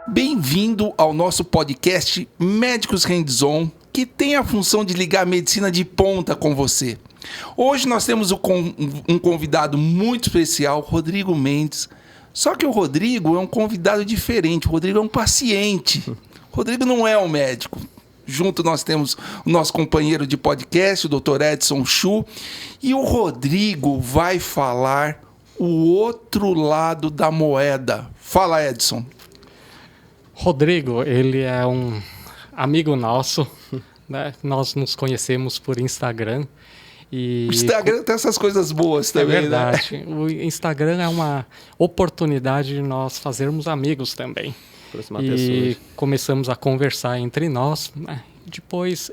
Bem-vindo ao nosso podcast Médicos Hands-On, que tem a função de ligar a medicina de ponta com você. Hoje nós temos um convidado muito especial, Rodrigo Mendes. Só que o Rodrigo é um convidado diferente, o Rodrigo é um paciente. O Rodrigo não é um médico. Junto nós temos o nosso companheiro de podcast, o Dr. Edson Chu. E o Rodrigo vai falar o outro lado da moeda. Fala, Edson. Rodrigo, ele é um amigo nosso, né? Nós nos conhecemos por Instagram. E o Instagram tem essas coisas boas também, é verdade. Né? O Instagram é uma oportunidade de nós fazermos amigos também. Aproximar e pessoas. Começamos a conversar entre nós, né? Depois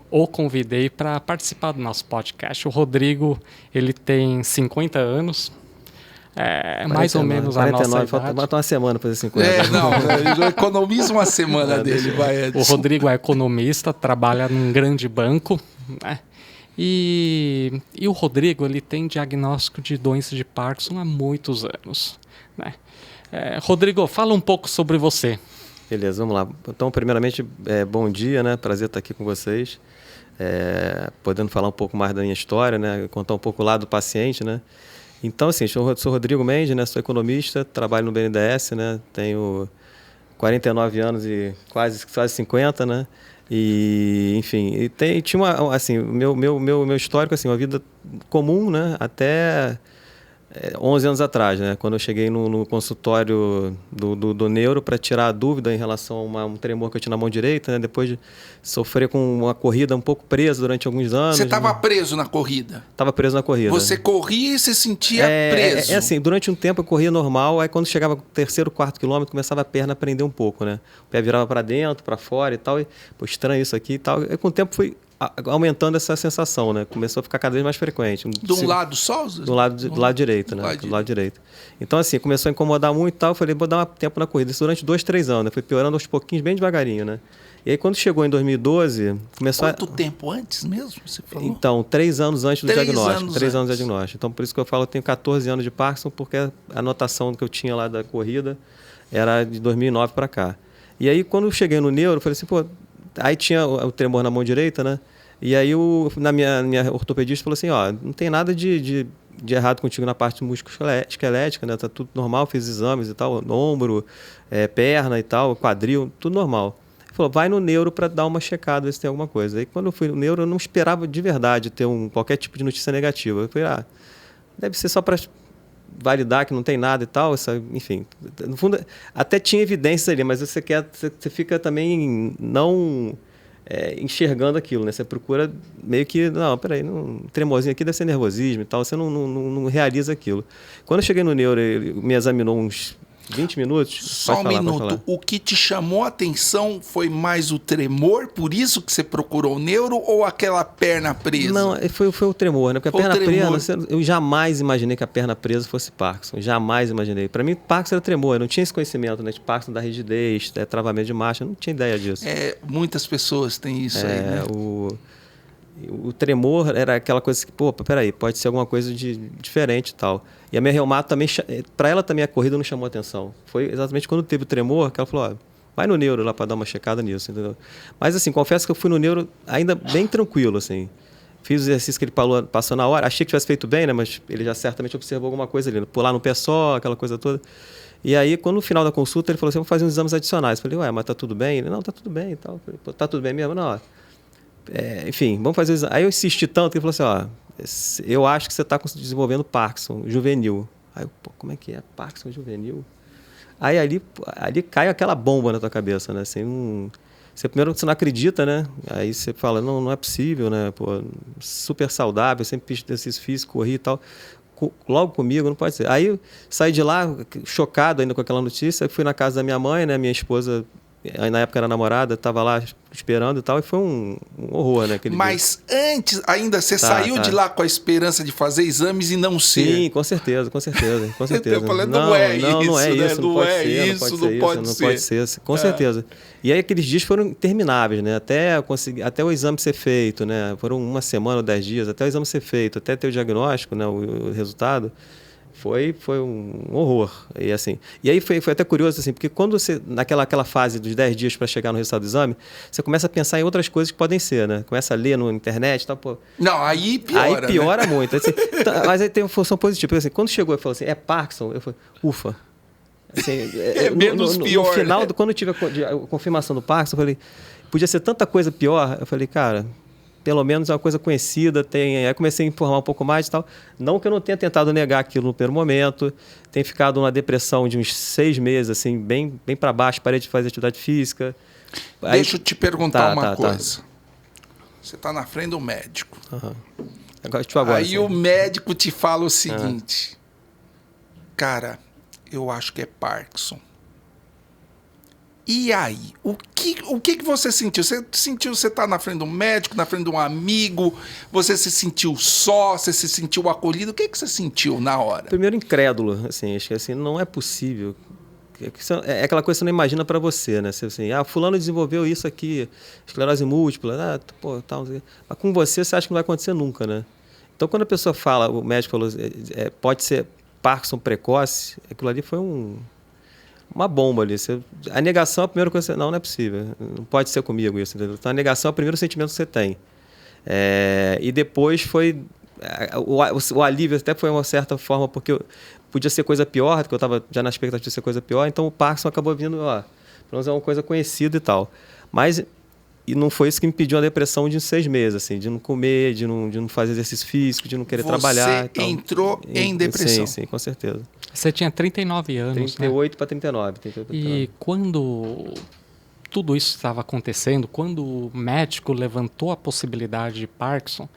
o convidei para participar do nosso podcast. O Rodrigo, ele tem 50 anos. Mais ou menos 49, a nossa idade. Falta uma semana para fazer 50. Não, eu economizo uma semana dele, vai, Edson. O Rodrigo é economista, trabalha num grande banco, né? E o Rodrigo, ele tem diagnóstico de doença de Parkinson há muitos anos, né? Rodrigo, fala um pouco sobre você. Beleza, vamos lá. Então, primeiramente, bom dia, né? Prazer estar aqui com vocês. Podendo falar um pouco mais da minha história, né? Contar um pouco o lado do paciente, né? Então, assim, sou Rodrigo Mendes, né? Sou economista, trabalho no BNDES, né? Tenho 49 anos e quase 50, né? E, enfim, tinha assim, meu histórico, assim, uma vida comum, né? Até 11 anos atrás, né? Quando eu cheguei no consultório do neuro para tirar a dúvida em relação a um tremor que eu tinha na mão direita, né? Depois de sofrer com uma corrida um pouco preso durante alguns anos. Você estava preso na corrida? Estava preso na corrida. Você corria e se sentia preso? Assim, durante um tempo eu corria normal, aí quando chegava no terceiro, quarto quilômetro, começava a perna a prender um pouco, né? O pé virava para dentro, para fora e tal, e pô, estranho isso aqui e tal. E com o tempo foi aumentando essa sensação, né? Começou a ficar cada vez mais frequente. De um lado só? Do lado direito, né? Do lado direito. Então, assim, começou a incomodar muito e tal. Eu falei, vou dar um tempo na corrida. Isso durante 2, 3 anos, né? Foi piorando aos pouquinhos, bem devagarinho, né? E aí, quando chegou em 2012, começou Quanto tempo antes mesmo, você falou? Então, 3 anos antes do diagnóstico. 3 anos antes. do diagnóstico. Então, por isso que eu falo, eu tenho 14 anos de Parkinson, porque a anotação que eu tinha lá da corrida era de 2009 para cá. E aí, quando eu cheguei no neuro, eu falei assim, pô... Aí tinha o tremor na mão direita, né? E aí, na minha ortopedista falou assim, ó, não tem nada de errado contigo na parte músculo-esquelética, né? Tá tudo normal, fiz exames e tal, ombro, perna e tal, quadril, tudo normal. Ele falou, vai no neuro para dar uma checada, ver se tem alguma coisa. Aí, quando eu fui no neuro, eu não esperava de verdade ter qualquer tipo de notícia negativa. Eu falei, deve ser só para validar que não tem nada e tal, enfim. No fundo, até tinha evidências ali, mas você fica também não... enxergando aquilo, né? Você procura meio que, não, peraí, um tremorzinho aqui deve ser nervosismo e tal, você não realiza aquilo. Quando eu cheguei no neuro, ele me examinou uns 20 minutos. Só um minuto. O que te chamou a atenção foi mais o tremor, por isso que você procurou o neuro, ou aquela perna presa? Não, foi o tremor, né? Porque a perna presa, eu jamais imaginei que a perna presa fosse Parkinson. Jamais imaginei. Para mim, Parkinson era tremor. Eu não tinha esse conhecimento, né? De Parkinson da rigidez, travamento de marcha. Eu não tinha ideia disso. Muitas pessoas têm isso aí, né? O tremor era aquela coisa que, pô, peraí, pode ser alguma coisa diferente e tal. E a minha reumato também, para ela também a corrida não chamou atenção. Foi exatamente quando teve o tremor que ela falou, vai no neuro lá para dar uma checada nisso, entendeu? Mas assim, confesso que eu fui no neuro ainda bem tranquilo, assim. Fiz o exercício que ele passou na hora, achei que tivesse feito bem, né? Mas ele já certamente observou alguma coisa ali, pular no pé só, aquela coisa toda. E aí, quando no final da consulta, ele falou assim, vamos fazer uns exames adicionais. Eu falei, mas tá tudo bem? Ele, não, tá tudo bem e tal. Eu falei, pô, tá tudo bem mesmo? Não, enfim, vamos fazer o exame. Aí eu insisti tanto que ele falou assim, eu acho que você está desenvolvendo Parkinson juvenil. Aí eu, pô, como é que é Parkinson juvenil? Aí ali cai aquela bomba na tua cabeça, né? Assim, primeiro você não acredita, né? Aí você fala, não é possível, né? Pô, super saudável, sempre fiz exercício físico, corri e tal. Logo comigo, não pode ser. Aí eu saí de lá, chocado ainda com aquela notícia, fui na casa da minha mãe, né? Minha esposa, na época era namorada, estava lá esperando e tal, e foi um horror, né? Mas antes, ainda, você saiu de lá com a esperança de fazer exames e não ser? Sim, com certeza. Eu falei, não é isso, não pode ser. Com certeza. E aí aqueles dias foram intermináveis, né? Até o exame ser feito, né? Foram 1 semana ou 10 dias, até o exame ser feito, até ter o diagnóstico, né? O resultado. Foi um horror. E, assim, e aí foi até curioso, assim, porque quando você, naquela fase dos 10 dias para chegar no resultado do exame, você começa a pensar em outras coisas que podem ser, né? Começa a ler na internet e tal, pô. Não, aí piora. Aí piora né? muito. Assim, mas aí tem uma função positiva. Porque, assim, quando chegou e falou assim, é Parkinson, eu falei, ufa. Assim, menos pior. No final, né? quando eu tive a confirmação do Parkinson, eu falei, podia ser tanta coisa pior. Eu falei, cara, pelo menos é uma coisa conhecida. Aí comecei a informar um pouco mais e tal. Não que eu não tenha tentado negar aquilo no primeiro momento. Tenho ficado numa depressão de uns 6 meses, assim, bem para baixo, parei de fazer atividade física. Deixa eu te perguntar uma tá. coisa. Você está na frente do médico. Uhum. Agora, aí assim. o médico te fala o seguinte. Cara, eu acho que é Parkinson. E aí? O que você sentiu? Você sentiu você tá na frente de um médico, na frente de um amigo? Você se sentiu só? Você se sentiu acolhido? O que você sentiu na hora? Primeiro, incrédulo. Assim, acho que assim, não é possível. É aquela coisa que você não imagina para você, né? Você, assim, fulano desenvolveu isso aqui, esclerose múltipla, tal. Mas com você acha que não vai acontecer nunca, né? Então, quando a pessoa fala, o médico falou, pode ser Parkinson precoce, aquilo ali foi uma bomba ali. A negação é a primeira coisa que não é possível. Não pode ser comigo isso. Entendeu? Então, a negação é o primeiro sentimento que você tem. E depois foi... O alívio até foi uma certa forma, porque podia ser coisa pior, porque eu estava já na expectativa de ser coisa pior, então o Parkinson acabou vindo, pelo menos é uma coisa conhecida e tal. Mas e não foi isso que me pediu uma depressão de 6 meses, assim, de não comer, de não fazer exercício físico, de não querer trabalhar. Você entrou em depressão? Sim, com certeza. Você tinha 39 anos, 38 para 39. E quando tudo isso estava acontecendo, quando o médico levantou a possibilidade de Parkinson,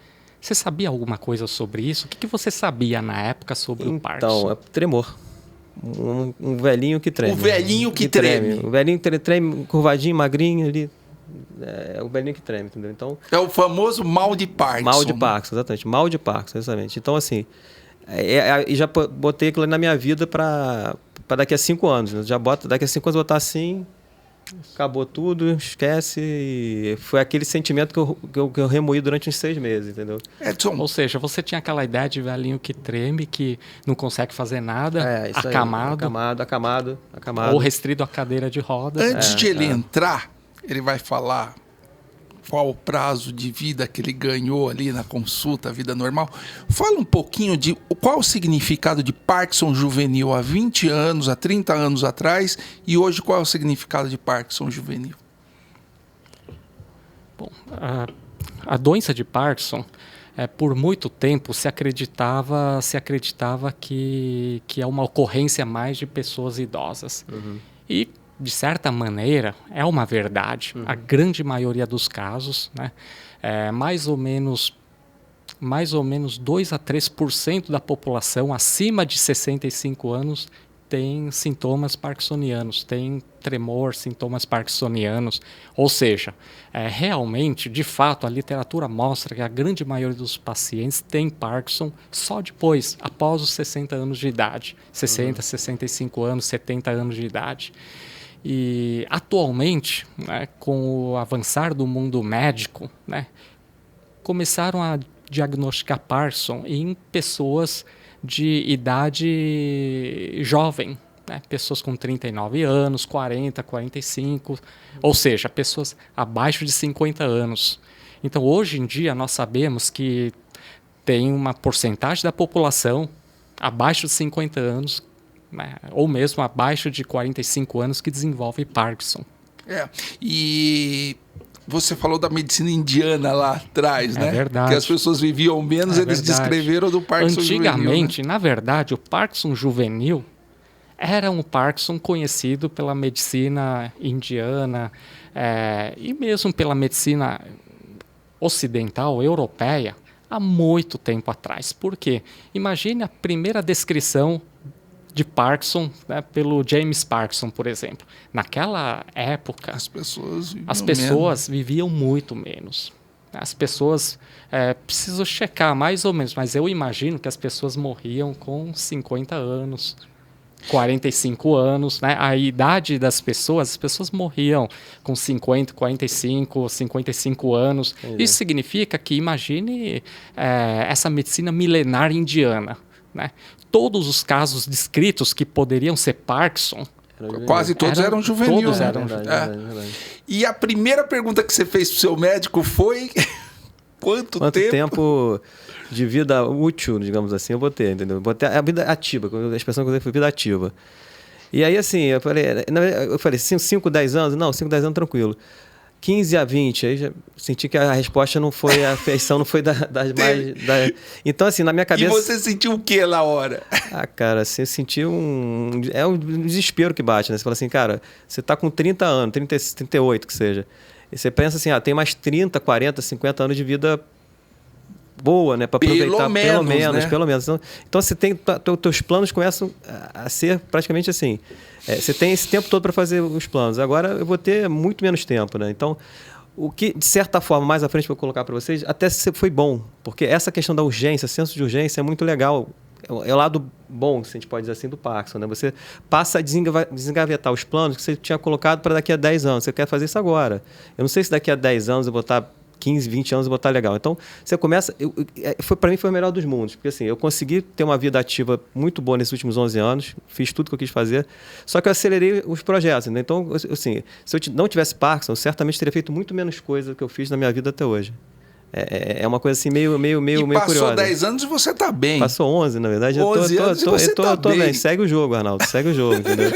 você sabia alguma coisa sobre isso? O que você sabia na época sobre o Parkinson? Então, é tremor. Um velhinho que treme. O velhinho que treme. O velhinho treme, curvadinho, magrinho ali. É o velhinho que treme, entendeu? Então, é o famoso mal de Parkinson. Mal de Parkinson, exatamente. Mal de Parkinson, exatamente. Então, assim, e já botei aquilo na minha vida para daqui a 5 anos. Né? Daqui a 5 anos botar assim, acabou tudo, esquece. E foi aquele sentimento que eu remoí durante uns 6 meses, entendeu? Edson. Ou seja, você tinha aquela ideia de velhinho que treme, que não consegue fazer nada, isso acamado. Ou restrito à cadeira de rodas. Antes de ele entrar, ele vai falar qual o prazo de vida que ele ganhou ali na consulta, vida normal. Fala um pouquinho de qual o significado de Parkinson juvenil há 20 anos, há 30 anos atrás, e hoje qual é o significado de Parkinson juvenil? Bom, a doença de Parkinson, por muito tempo se acreditava que é uma ocorrência mais de pessoas idosas. Uhum. E de certa maneira, é uma verdade. A grande maioria dos casos, né, mais ou menos 2 a 3% da população acima de 65 anos tem sintomas parkinsonianos, tem tremor, sintomas parkinsonianos. Ou seja, realmente, de fato, a literatura mostra que a grande maioria dos pacientes tem Parkinson só depois, após os 60 anos de idade. 60, 65 anos, 70 anos de idade. E atualmente, né, com o avançar do mundo médico, né, começaram a diagnosticar Parkinson em pessoas de idade jovem, né, pessoas com 39 anos, 40, 45, ou seja, pessoas abaixo de 50 anos. Então, hoje em dia, nós sabemos que tem uma porcentagem da população abaixo de 50 anos, né, ou mesmo abaixo de 45 anos, que desenvolve Parkinson. E você falou da medicina indiana lá atrás, né? É verdade. Que as pessoas viviam menos, eles descreveram do Parkinson Antigamente, juvenil, né? Na verdade, o Parkinson juvenil era um Parkinson conhecido pela medicina indiana e mesmo pela medicina ocidental, europeia, há muito tempo atrás. Por quê? Imagine a primeira descrição de Parkinson, né, pelo James Parkinson, por exemplo. Naquela época, as pessoas viviam muito menos. As pessoas, preciso checar mais ou menos, mas eu imagino que as pessoas morriam com 50 anos, 45 anos, né? A idade das pessoas, as pessoas morriam com 50, 45, 55 anos. Isso significa que, imagine essa medicina milenar indiana. né? Todos os casos descritos que poderiam ser Parkinson, quase todos eram juvenil. Todos né? eram Verdade. E a primeira pergunta que você fez pro seu médico foi quanto tempo de vida útil, digamos assim, eu botei, entendeu? Botei a vida ativa, a expressão que eu usei foi vida ativa. E aí, assim, eu falei 5, 10 anos? Não, 5, 10 anos tranquilo. 15 a 20, aí já senti que a resposta não foi, a afeição não foi das mais... Então, assim, na minha cabeça... E você sentiu o que na hora? Cara, assim, eu senti é um desespero que bate, né? Você fala assim, cara, você tá com 30 anos, 30, 38 que seja. E você pensa assim, tem mais 30, 40, 50 anos de vida boa, né? Para aproveitar, pelo menos. Então você tem... Teus planos começam a ser praticamente assim... você tem esse tempo todo para fazer os planos. Agora eu vou ter muito menos tempo, né? Então, o que, de certa forma, mais à frente vou colocar para vocês, até foi bom. Porque essa questão da urgência, senso de urgência, é muito legal. É o lado bom, se a gente pode dizer assim, do Parkinson, né? Você passa a desengavetar os planos que você tinha colocado para daqui a 10 anos. Você quer fazer isso agora. Eu não sei se daqui a 10 anos eu vou estar... 15, 20 anos eu vou estar legal. Então, você começa... Para mim, foi o melhor dos mundos. Porque, assim, eu consegui ter uma vida ativa muito boa nesses últimos 11 anos. Fiz tudo que eu quis fazer. Só que eu acelerei os projetos. Né? Então, assim, se eu não tivesse Parkinson, eu certamente teria feito muito menos coisa do que eu fiz na minha vida até hoje. É uma coisa assim meio curiosa. Passou 10 anos e você está bem. Passou 11, na verdade. 11 anos e você está bem. Bem. Segue o jogo, Arnaldo. Segue o jogo, entendeu?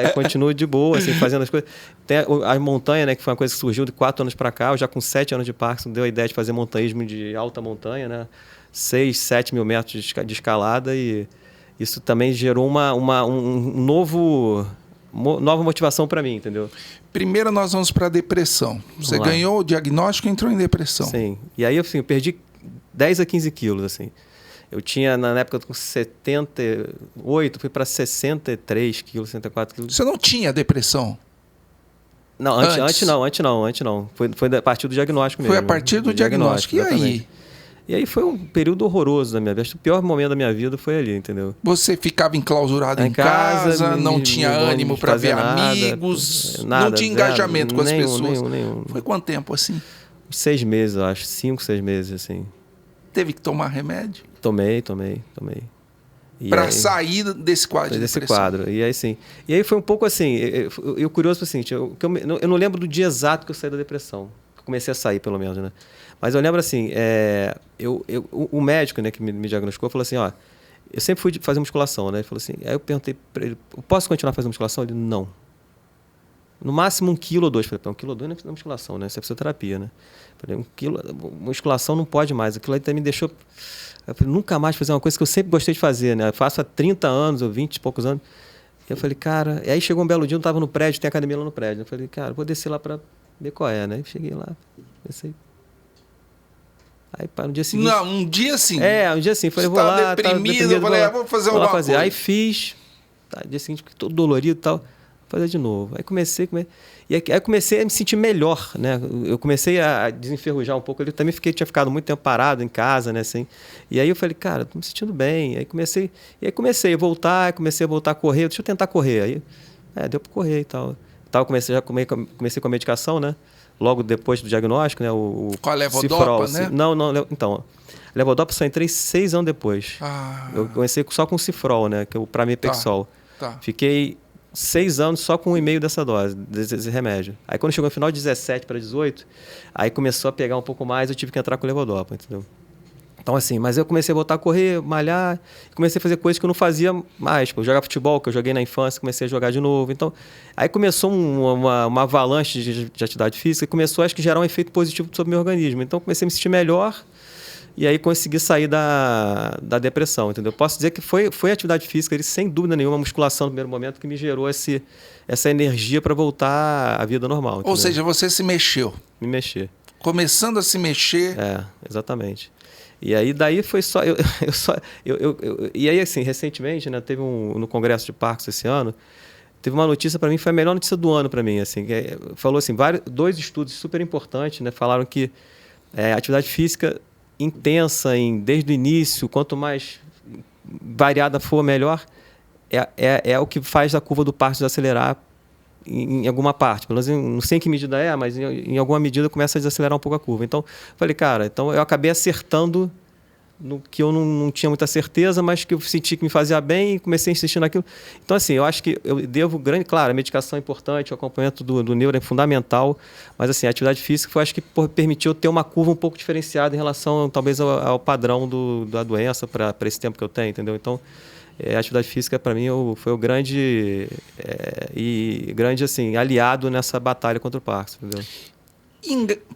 Eu continuo de boa, assim, fazendo as coisas. Tem a montanha, né, que foi uma coisa que surgiu de 4 anos para cá. Eu já com 7 anos de Parkinson, deu a ideia de fazer montanhismo de alta montanha, né? 6, 7 mil metros de escalada. E isso também gerou uma nova motivação para mim, entendeu? Primeiro nós vamos para a depressão. Você ganhou o diagnóstico e entrou em depressão. Sim. E aí, assim, eu perdi 10 a 15 quilos, assim. Eu tinha, na época, com 78, fui para 63 quilos, 64 quilos. Você não tinha depressão? Não, antes não. Foi a partir do diagnóstico mesmo. Foi a partir do diagnóstico. E aí? E aí foi um período horroroso da minha vida. O pior momento da minha vida foi ali, entendeu? Você ficava enclausurado em casa, não tinha ânimo para ver amigos, não tinha engajamento com as pessoas. Nenhum. Foi quanto tempo assim? 6 meses, eu acho. 5, 6 meses, assim. Teve que tomar remédio? Tomei. Para sair desse quadro de depressão. E aí, sim. E aí foi um pouco assim... Eu curioso foi o seguinte, eu não lembro do dia exato que eu saí da depressão. Comecei a sair, pelo menos, né? Mas eu lembro assim, o médico, né, que me diagnosticou falou assim, ó, eu sempre fui fazer musculação, né? Ele falou assim, aí eu perguntei para ele, posso continuar fazendo musculação? Ele, não. No máximo 1 quilo ou 2. Eu falei, 1 quilo ou 2 não é musculação, né? Isso é fisioterapia, né? Eu falei, 1 quilo, musculação não pode mais. Aquilo aí até me deixou... Eu falei, nunca mais fazer uma coisa que eu sempre gostei de fazer, né? Eu faço há 30 anos, ou 20 e poucos anos. E eu falei, cara... E aí chegou um belo dia, eu estava no prédio, tem academia lá no prédio. Eu falei, cara, vou descer lá para ver qual é, né? Cheguei lá, desci. Aí, no dia seguinte... Não, um dia sim. Um dia sim. Falei, vou lá... Deprimido, eu falei, vou fazer alguma coisa. Aí fiz... dia seguinte, fiquei todo dolorido e tal. Vou fazer de novo. Aí comecei a me sentir melhor, né? Eu comecei a desenferrujar um pouco. Eu também tinha ficado muito tempo parado em casa, né? Assim. E aí eu falei, cara, tô me sentindo bem. Aí comecei a voltar a correr. Deixa eu tentar correr. Aí, deu para correr e tal. Comecei com a medicação, né? Logo depois do diagnóstico, né? Com a levodopa, né? Não. Então, levodopa só entrei 6 anos depois. Eu comecei só com Cifrol, né? Que é o Pramipexol. Tá. Fiquei 6 anos só com 1,5 dessa dose, desse remédio. Aí quando chegou no final de 17 para 18, aí começou a pegar um pouco mais, eu tive que entrar com levodopa, entendeu? Então, assim, mas eu comecei a voltar a correr, malhar, comecei a fazer coisas que eu não fazia mais. Tipo, jogar futebol, que eu joguei na infância, comecei a jogar de novo. Então, aí começou uma avalanche de atividade física e começou, acho que, gerar um efeito positivo sobre o meu organismo. Então, comecei a me sentir melhor e aí consegui sair da depressão, entendeu? Posso dizer que foi a atividade física, sem dúvida nenhuma, a musculação no primeiro momento, que me gerou essa energia para voltar à vida normal. Entendeu? Ou seja, você se mexeu. Me mexer. Começando a se mexer. Exatamente. E aí, daí foi só... E aí, assim, recentemente, né, teve no Congresso de Parkinson esse ano, teve uma notícia para mim, foi a melhor notícia do ano para mim, assim, falou assim, 2 estudos super importantes, né, falaram que a atividade física intensa, desde o início, quanto mais variada for, melhor, é o que faz a curva do Parkinson acelerar em alguma parte. Pelo menos, não sei em que medida mas em alguma medida começa a desacelerar um pouco a curva. Então, falei, cara, eu acabei acertando no que eu não tinha muita certeza, mas que eu senti que me fazia bem e comecei a insistir naquilo. Então, assim, eu acho que eu devo claro, a medicação é importante, o acompanhamento do neuro é fundamental, mas, assim, a atividade física foi, acho que permitiu ter uma curva um pouco diferenciada em relação, talvez, ao padrão da doença para esse tempo que eu tenho, entendeu? Então, a atividade física, para mim, foi o grande, assim, aliado nessa batalha contra o Parkinson, entendeu?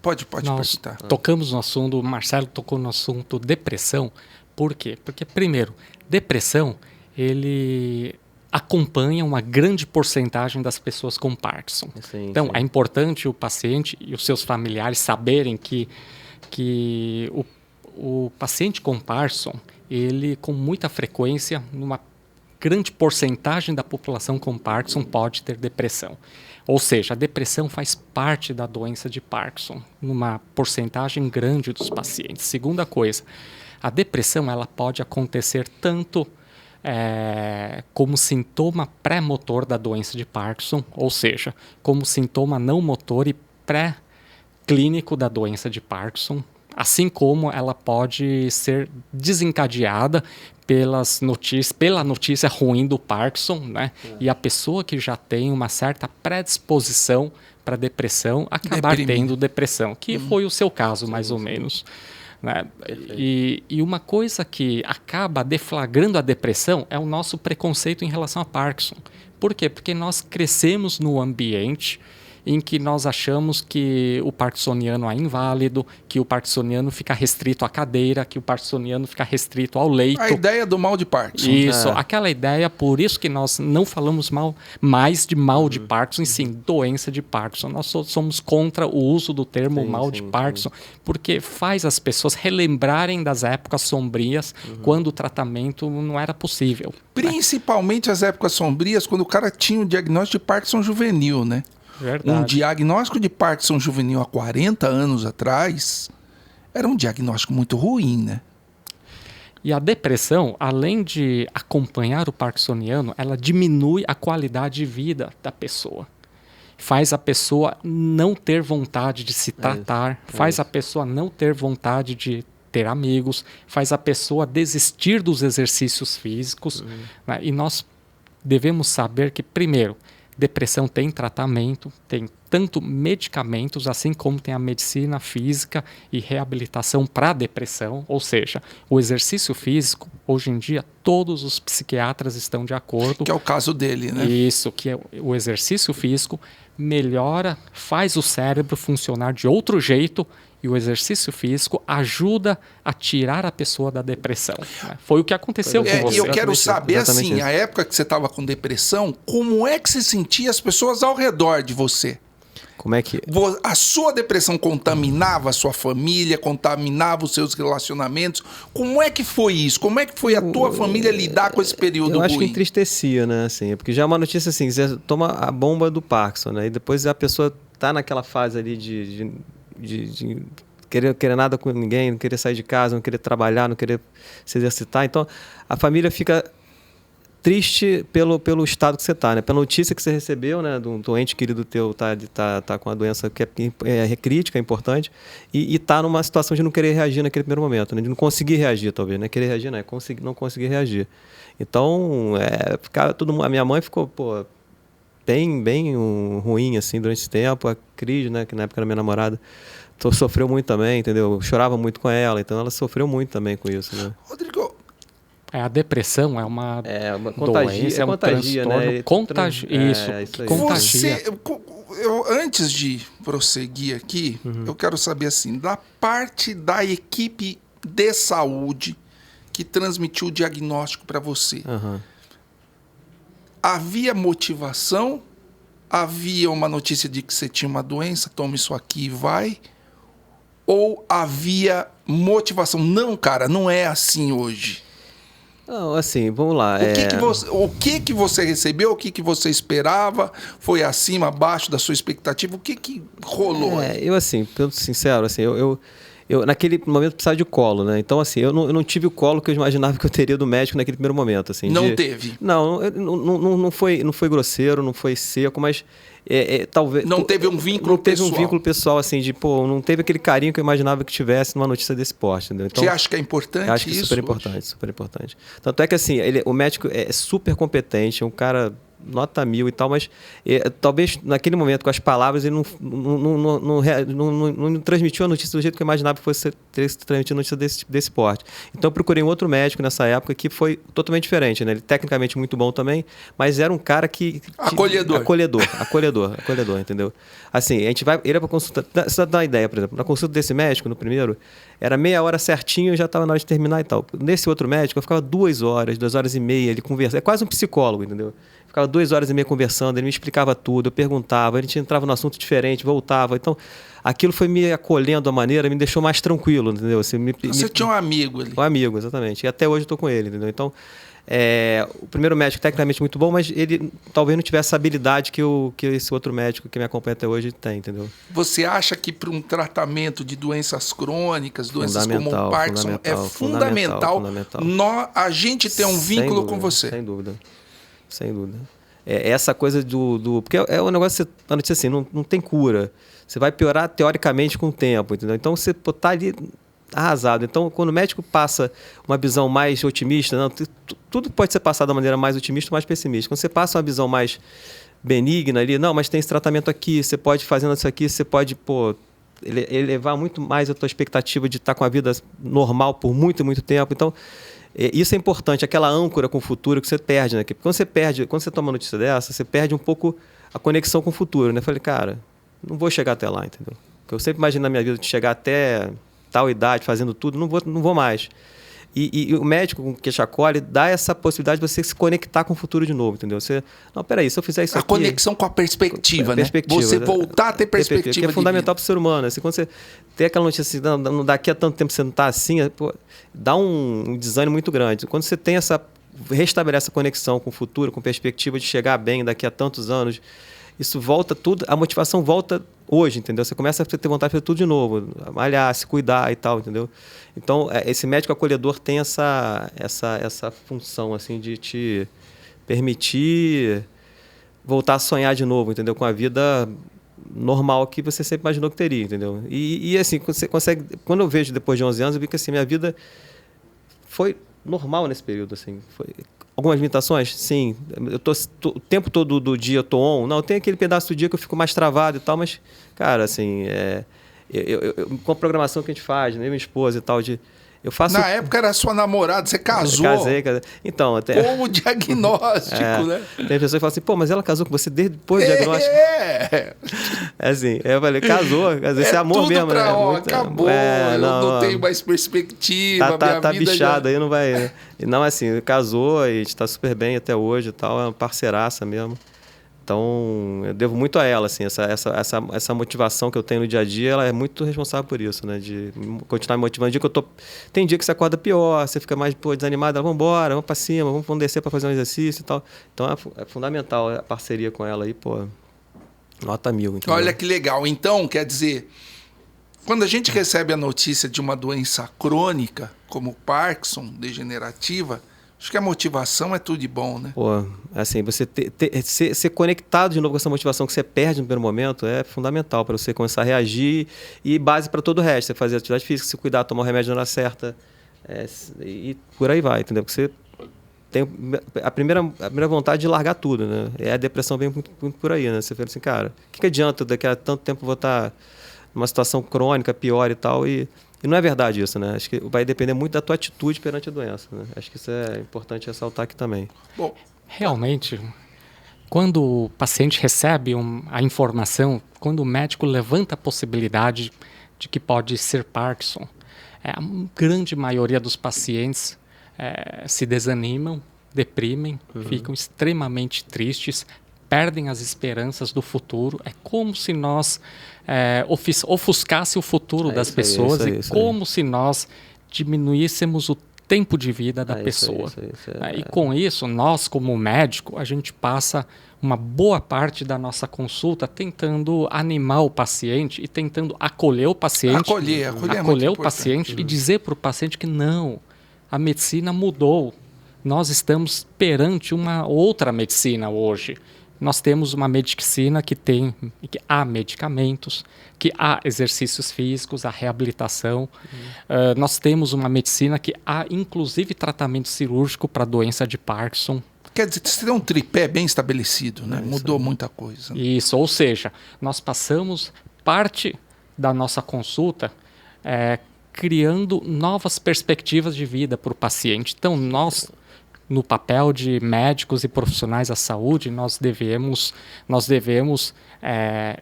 Pode Nós perguntar. tocamos no assunto, o Marcelo tocou no assunto depressão. Por quê? Porque, primeiro, depressão, ele acompanha uma grande porcentagem das pessoas com Parkinson. Sim, então, sim. é importante o paciente e os seus familiares saberem que o paciente com Parkinson, ele, com muita frequência, numa grande porcentagem da população com Parkinson pode ter depressão. Ou seja, a depressão faz parte da doença de Parkinson, numa porcentagem grande dos pacientes. Segunda coisa, a depressão ela pode acontecer tanto como sintoma pré-motor da doença de Parkinson, ou seja, como sintoma não motor e pré-clínico da doença de Parkinson, assim como ela pode ser desencadeada pela notícia ruim do Parkinson, né? E a pessoa que já tem uma certa predisposição para depressão acabar tendo depressão, que foi o seu caso, mais ou menos. Né? E uma coisa que acaba deflagrando a depressão é o nosso preconceito em relação a Parkinson. Por quê? Porque nós crescemos no ambiente em que nós achamos que o parkinsoniano é inválido, que o parkinsoniano fica restrito à cadeira, que o parkinsoniano fica restrito ao leito. A ideia do mal de Parkinson. Isso, aquela ideia, por isso que nós não falamos mais de mal de Parkinson, e sim, doença de Parkinson. Nós somos contra o uso do termo mal de Parkinson, porque faz as pessoas relembrarem das épocas sombrias, quando o tratamento não era possível. Principalmente as épocas sombrias, quando o cara tinha o diagnóstico de Parkinson juvenil, né? Verdade. Um diagnóstico de Parkinson juvenil há 40 anos atrás era um diagnóstico muito ruim, né? E a depressão, além de acompanhar o parkinsoniano, ela diminui a qualidade de vida da pessoa. Faz a pessoa não ter vontade de se tratar, faz a pessoa não ter vontade de ter amigos, faz a pessoa desistir dos exercícios físicos. Né? E nós devemos saber que, primeiro, depressão tem tratamento, tem tanto medicamentos, assim como tem a medicina física e reabilitação para depressão, ou seja, o exercício físico, hoje em dia, todos os psiquiatras estão de acordo. Que é o caso dele, né? Isso, que é o exercício físico melhora, faz o cérebro funcionar de outro jeito, e o exercício físico ajuda a tirar a pessoa da depressão. Né? Foi o que aconteceu com você. E eu quero saber, exatamente assim, isso. a época que você estava com depressão, como é que você sentia as pessoas ao redor de você? Como é que... A sua depressão contaminava a sua família, contaminava os seus relacionamentos? Como é que foi isso? Como é que foi a tua família lidar com esse período ruim? Eu acho que entristecia, né? Assim, porque já é uma notícia assim, você toma a bomba do Parkinson, né? E depois a pessoa tá naquela fase ali de querer nada com ninguém, não querer sair de casa, não querer trabalhar, não querer se exercitar. Então, a família fica triste pelo estado que você está, né? Pela notícia que você recebeu, né? De um doente querido teu tá com a doença que é crítica, é importante, e tá numa situação de não querer reagir naquele primeiro momento, né? De não conseguir reagir, talvez, né? Querer reagir, não, não conseguir reagir. Então, a minha mãe ficou, bem ruim, assim, durante esse tempo. A Cris, né? Que na época era minha namorada, sofreu muito também, entendeu? Eu chorava muito com ela, então ela sofreu muito também com isso, né? Rodrigo... A depressão é uma contagia, doença, né? Isso contagia. Antes de prosseguir aqui, eu quero saber assim, da parte da equipe de saúde que transmitiu o diagnóstico para você, havia motivação? Havia uma notícia de que você tinha uma doença, toma isso aqui e vai? Ou havia motivação? Não, cara, não é assim hoje. Não, assim, vamos lá. O que você recebeu? O que você esperava? Foi acima, abaixo da sua expectativa? O que rolou? Eu, assim, sendo sincero, assim, eu eu naquele momento precisava de colo, né? Então, assim, eu não tive o colo que eu imaginava que eu teria do médico naquele primeiro momento. Assim, Não teve? Não foi grosseiro, não foi seco, mas talvez... Não teve um vínculo pessoal? Não teve um vínculo pessoal, assim, não teve aquele carinho que eu imaginava que tivesse numa notícia desse porte, entendeu? Então, você acha que é importante isso? Acho que é super importante, super importante. Tanto é que, assim, o médico é super competente, é um cara... nota 1000 e tal, mas talvez naquele momento, com as palavras, ele não transmitiu a notícia do jeito que eu imaginava que fosse transmitir a notícia desse porte. Então eu procurei um outro médico nessa época que foi totalmente diferente, né? Ele tecnicamente muito bom também, mas era um cara que... Acolhedor, entendeu? Assim, a gente vai... Ele era para consulta... Só dar uma ideia, por exemplo, na consulta desse médico, no primeiro, era meia hora certinho, já estava na hora de terminar e tal. Nesse outro médico, eu ficava 2 horas e meia, ele conversa. É quase um psicólogo, entendeu? Ficava 2 horas e meia conversando, ele me explicava tudo, eu perguntava, a gente entrava num assunto diferente, voltava. Então, aquilo foi me acolhendo a maneira, me deixou mais tranquilo, entendeu? Assim, você tinha um amigo ali. Um amigo, exatamente. E até hoje eu estou com ele, entendeu? Então, o primeiro médico tecnicamente muito bom, mas ele talvez não tivesse essa habilidade que esse outro médico que me acompanha até hoje tem, entendeu? Você acha que para um tratamento de doenças crônicas, doenças como o Parkinson, é fundamental a gente ter um vínculo com você? Sem dúvida. Sem dúvida. Essa coisa porque é um negócio, a notícia assim, não tem cura. Você vai piorar teoricamente com o tempo, entendeu? Então você está ali arrasado. Então, quando o médico passa uma visão mais otimista, tudo pode ser passado da maneira mais otimista ou mais pessimista. Quando você passa uma visão mais benigna ali, não, mas tem esse tratamento aqui, você pode fazendo isso aqui, você pode, elevar muito mais a tua expectativa de estar com a vida normal por muito, muito tempo. Então, isso é importante, aquela âncora com o futuro que você perde, né? Porque quando você toma uma notícia dessa, você perde um pouco a conexão com o futuro, né? Eu falei, cara, não vou chegar até lá, entendeu? Porque eu sempre imagino na minha vida de chegar até tal idade, fazendo tudo, não vou mais. E o médico com que acolhe dá essa possibilidade de você se conectar com o futuro de novo, entendeu? Você, não, peraí, se eu fizer isso aqui... A conexão com a perspectiva, né? Você voltar a ter perspectiva. Que é fundamental para o ser humano. Assim, quando você tem aquela notícia assim, daqui a tanto tempo você não está assim, dá um desânimo muito grande. Quando você tem restabelece essa conexão com o futuro, com perspectiva de chegar bem daqui a tantos anos, isso volta tudo, a motivação volta hoje, entendeu? Você começa a ter vontade de fazer tudo de novo, malhar, se cuidar e tal, entendeu? Então, esse médico acolhedor tem essa função, assim, de te permitir voltar a sonhar de novo, entendeu? Com a vida normal que você sempre imaginou que teria, entendeu? E assim, você consegue... Quando eu vejo depois de 11 anos, eu vi que assim, minha vida foi normal nesse período, assim. Algumas limitações? Sim. O tempo todo do dia eu tô on. Não, tem aquele pedaço do dia que eu fico mais travado e tal, mas, cara, assim, com a programação que a gente faz, né, minha esposa e tal, eu faço... Na época era sua namorada, você casou. Casei. Então, até... Com o diagnóstico, né? Tem pessoas que falam assim, mas ela casou com você depois do diagnóstico. Assim, eu falei, casou, esse é amor tudo mesmo, né? Acabou, eu não tenho mais perspectiva, tá bichado aí, não vai... Não, assim, casou e a gente tá super bem até hoje e tal, é uma parceiraça mesmo. Então, eu devo muito a ela, assim, essa motivação que eu tenho no dia a dia, ela é muito responsável por isso, né? De continuar me motivando. Tem dia que você acorda pior, você fica mais desanimado, vamos embora, vamos para cima, vamos descer para fazer um exercício e tal. Então, é fundamental a parceria com ela aí, nota 1000. Entendeu? Olha que legal. Então, quer dizer, quando a gente recebe a notícia de uma doença crônica, como Parkinson, degenerativa, acho que a motivação é tudo de bom, né? Assim, você ser conectado de novo com essa motivação que você perde no primeiro momento é fundamental para você começar a reagir e base para todo o resto. Você fazer atividade física, se cuidar, tomar o remédio na hora certa e por aí vai, entendeu? Porque você tem a primeira vontade de largar tudo, né? A depressão vem muito, muito por aí, né? Você fala assim, cara, o que adianta daqui a tanto tempo eu vou estar numa situação crônica, pior e tal, e não é verdade isso, né? Acho que vai depender muito da tua atitude perante a doença, né? Acho que isso é importante ressaltar aqui também. Bom, realmente, quando o paciente recebe a informação, quando o médico levanta a possibilidade de que pode ser Parkinson, a grande maioria dos pacientes se desanimam, deprimem, ficam extremamente tristes, perdem as esperanças do futuro. É como se nós ofuscasse o futuro das pessoas, como se nós diminuíssemos o tempo de vida da pessoa. E com isso, nós como médico, a gente passa uma boa parte da nossa consulta tentando animar o paciente e tentando acolher o paciente. Acolher o paciente e dizer para o paciente que não, a medicina mudou. Nós estamos perante uma outra medicina hoje. Nós temos uma medicina que há medicamentos, que há exercícios físicos, há reabilitação. Nós temos uma medicina que há, inclusive, tratamento cirúrgico para a doença de Parkinson. Quer dizer, você tem um tripé bem estabelecido, né? Mudou muita coisa. Né? Isso, ou seja, nós passamos parte da nossa consulta criando novas perspectivas de vida para o paciente. Então, nós, no papel de médicos e profissionais da saúde, nós devemos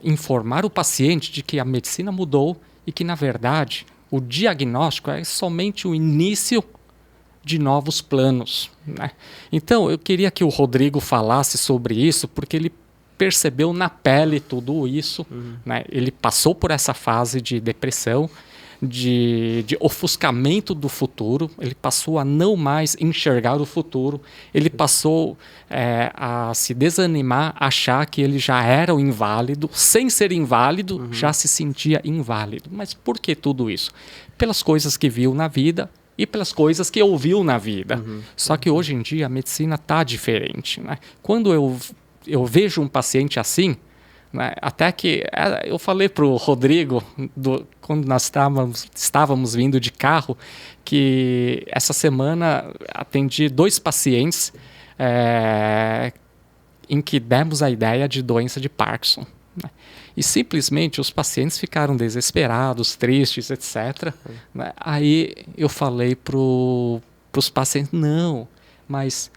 informar o paciente de que a medicina mudou e que, na verdade, o diagnóstico é somente o início de novos planos. Né? Então, eu queria que o Rodrigo falasse sobre isso, porque ele percebeu na pele tudo isso. Né? Ele passou por essa fase de depressão, de ofuscamento do futuro, ele passou a não mais enxergar o futuro, ele passou a se desanimar, achar que ele já era o inválido, sem ser inválido, já se sentia inválido. Mas por que tudo isso? Pelas coisas que viu na vida e pelas coisas que ouviu na vida. Só que hoje em dia a medicina está diferente. Né? Quando eu vejo um paciente assim, né, até que eu falei para o Rodrigo, quando nós estávamos vindo de carro, que essa semana atendi 2 pacientes em que demos a ideia de doença de Parkinson. Né? E simplesmente os pacientes ficaram desesperados, tristes, etc. Né? Aí eu falei para os pacientes, não, mas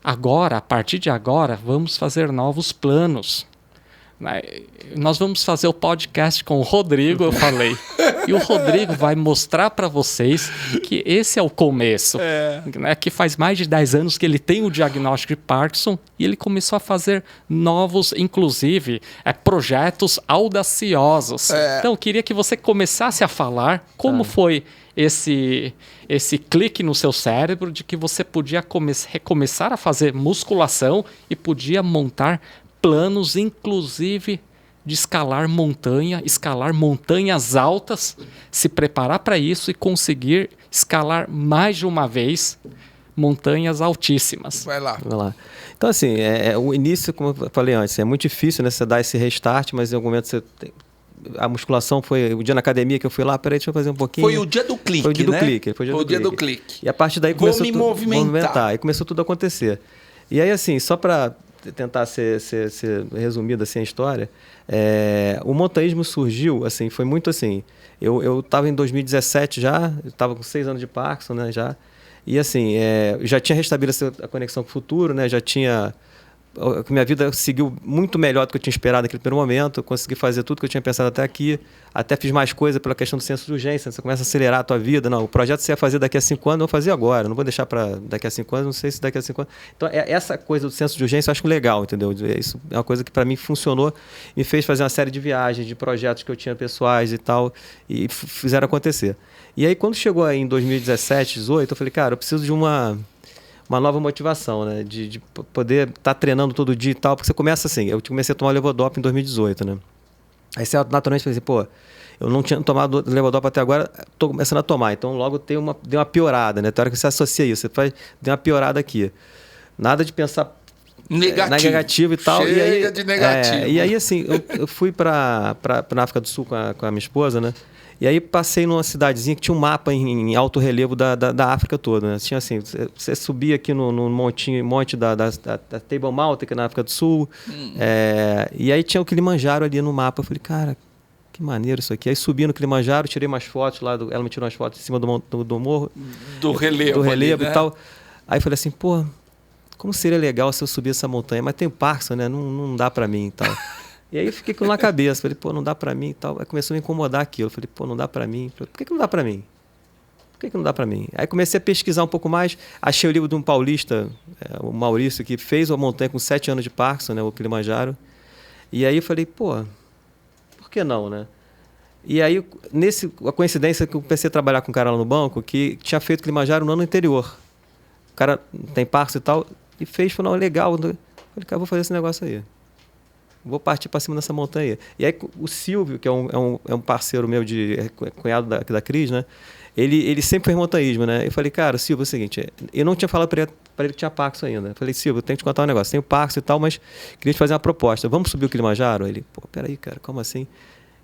agora, a partir de agora, vamos fazer novos planos. Nós vamos fazer o podcast com o Rodrigo, eu falei. E o Rodrigo vai mostrar para vocês que esse é o começo. Né? Que faz mais de 10 anos que ele tem o diagnóstico de Parkinson e ele começou a fazer novos, inclusive, projetos audaciosos. Então, eu queria que você começasse a falar como foi esse clique no seu cérebro de que você podia recomeçar a fazer musculação e podia montar planos, inclusive, de escalar montanhas altas, se preparar para isso e conseguir escalar mais de uma vez montanhas altíssimas. Vai lá. Então, assim, o início, como eu falei antes, é muito difícil, né, você dar esse restart, mas em algum momento você tem... A musculação foi o dia na academia que eu fui lá, peraí, deixa eu fazer um pouquinho. Foi o dia do clique, Foi o dia né? do clique. Foi o dia do clique. E a partir daí começou tudo a movimentar. E começou tudo a acontecer. E aí, assim, só para tentar ser resumido assim a história, o montanhismo surgiu, assim, foi muito assim, eu estava em 2017 já, estava com 6 anos de Parkinson, né, já, e assim, já tinha restabelecido a conexão com o futuro, né, já tinha... Minha vida seguiu muito melhor do que eu tinha esperado naquele primeiro momento. Eu consegui fazer tudo que eu tinha pensado até aqui. Até fiz mais coisa pela questão do senso de urgência. Você começa a acelerar a tua vida. Não, o projeto que você ia fazer daqui a 5 anos, eu vou fazer agora. Não vou deixar para daqui a 5 anos, não sei se daqui a 5 anos. Então, essa coisa do senso de urgência eu acho legal, entendeu? Isso é uma coisa que para mim funcionou. Me fez fazer uma série de viagens, de projetos que eu tinha pessoais e tal. E fizeram acontecer. E aí, quando chegou aí em 2017, 2018, eu falei, cara, eu preciso de uma nova motivação, né? De poder estar treinando todo dia e tal, porque você começa assim, eu comecei a tomar levodopa em 2018, né? Aí você naturalmente fala assim, pô, eu não tinha tomado levodopa até agora, estou começando a tomar, então logo deu uma piorada, né? Tem hora que você associa isso, você faz, deu uma piorada aqui. Nada de pensar negativo e tal. Chega de negativo. E aí, assim, eu fui para a África do Sul com a minha esposa, né? E aí passei numa cidadezinha que tinha um mapa em alto relevo da África toda, né? Tinha assim, você subia aqui no monte da Table Mountain, que é na África do Sul, e aí tinha o Kilimanjaro ali no mapa. Eu falei, cara, que maneiro isso aqui. Aí subi no Kilimanjaro, tirei umas fotos lá, ela me tirou umas fotos em cima do morro. Do relevo ali, e tal. Aí eu falei assim, pô, como seria legal se eu subir essa montanha? Mas tem o Parkinson, né? Não dá pra mim e tal. E aí eu fiquei com na cabeça, falei, pô, não dá pra mim e tal. Aí começou a me incomodar aquilo. Eu falei, pô, não dá pra mim. Por que não dá pra mim? Por que não dá pra mim? Aí comecei a pesquisar um pouco mais. Achei o livro de um paulista, o Maurício, que fez uma montanha com 7 anos de Parkinson, né, o Kilimanjaro. E aí eu falei, pô, por que não, né? E aí, a coincidência que eu comecei a trabalhar com um cara lá no banco que tinha feito Kilimanjaro no ano anterior. O cara tem Parkinson e tal, e falou, não, legal. Eu falei, cara, vou fazer esse negócio aí. Vou partir para cima dessa montanha aí. E aí o Silvio, que é um parceiro meu, cunhado da Cris, né? Ele sempre fez montanhismo, né? Eu falei, cara, Silvio, é o seguinte, eu não tinha falado para ele que tinha Parkinson ainda. Eu falei, Silvio, eu tenho que te contar um negócio. Tenho Parkinson e tal, mas queria te fazer uma proposta. Vamos subir o Kilimanjaro? Ele, pô, peraí, cara, como assim?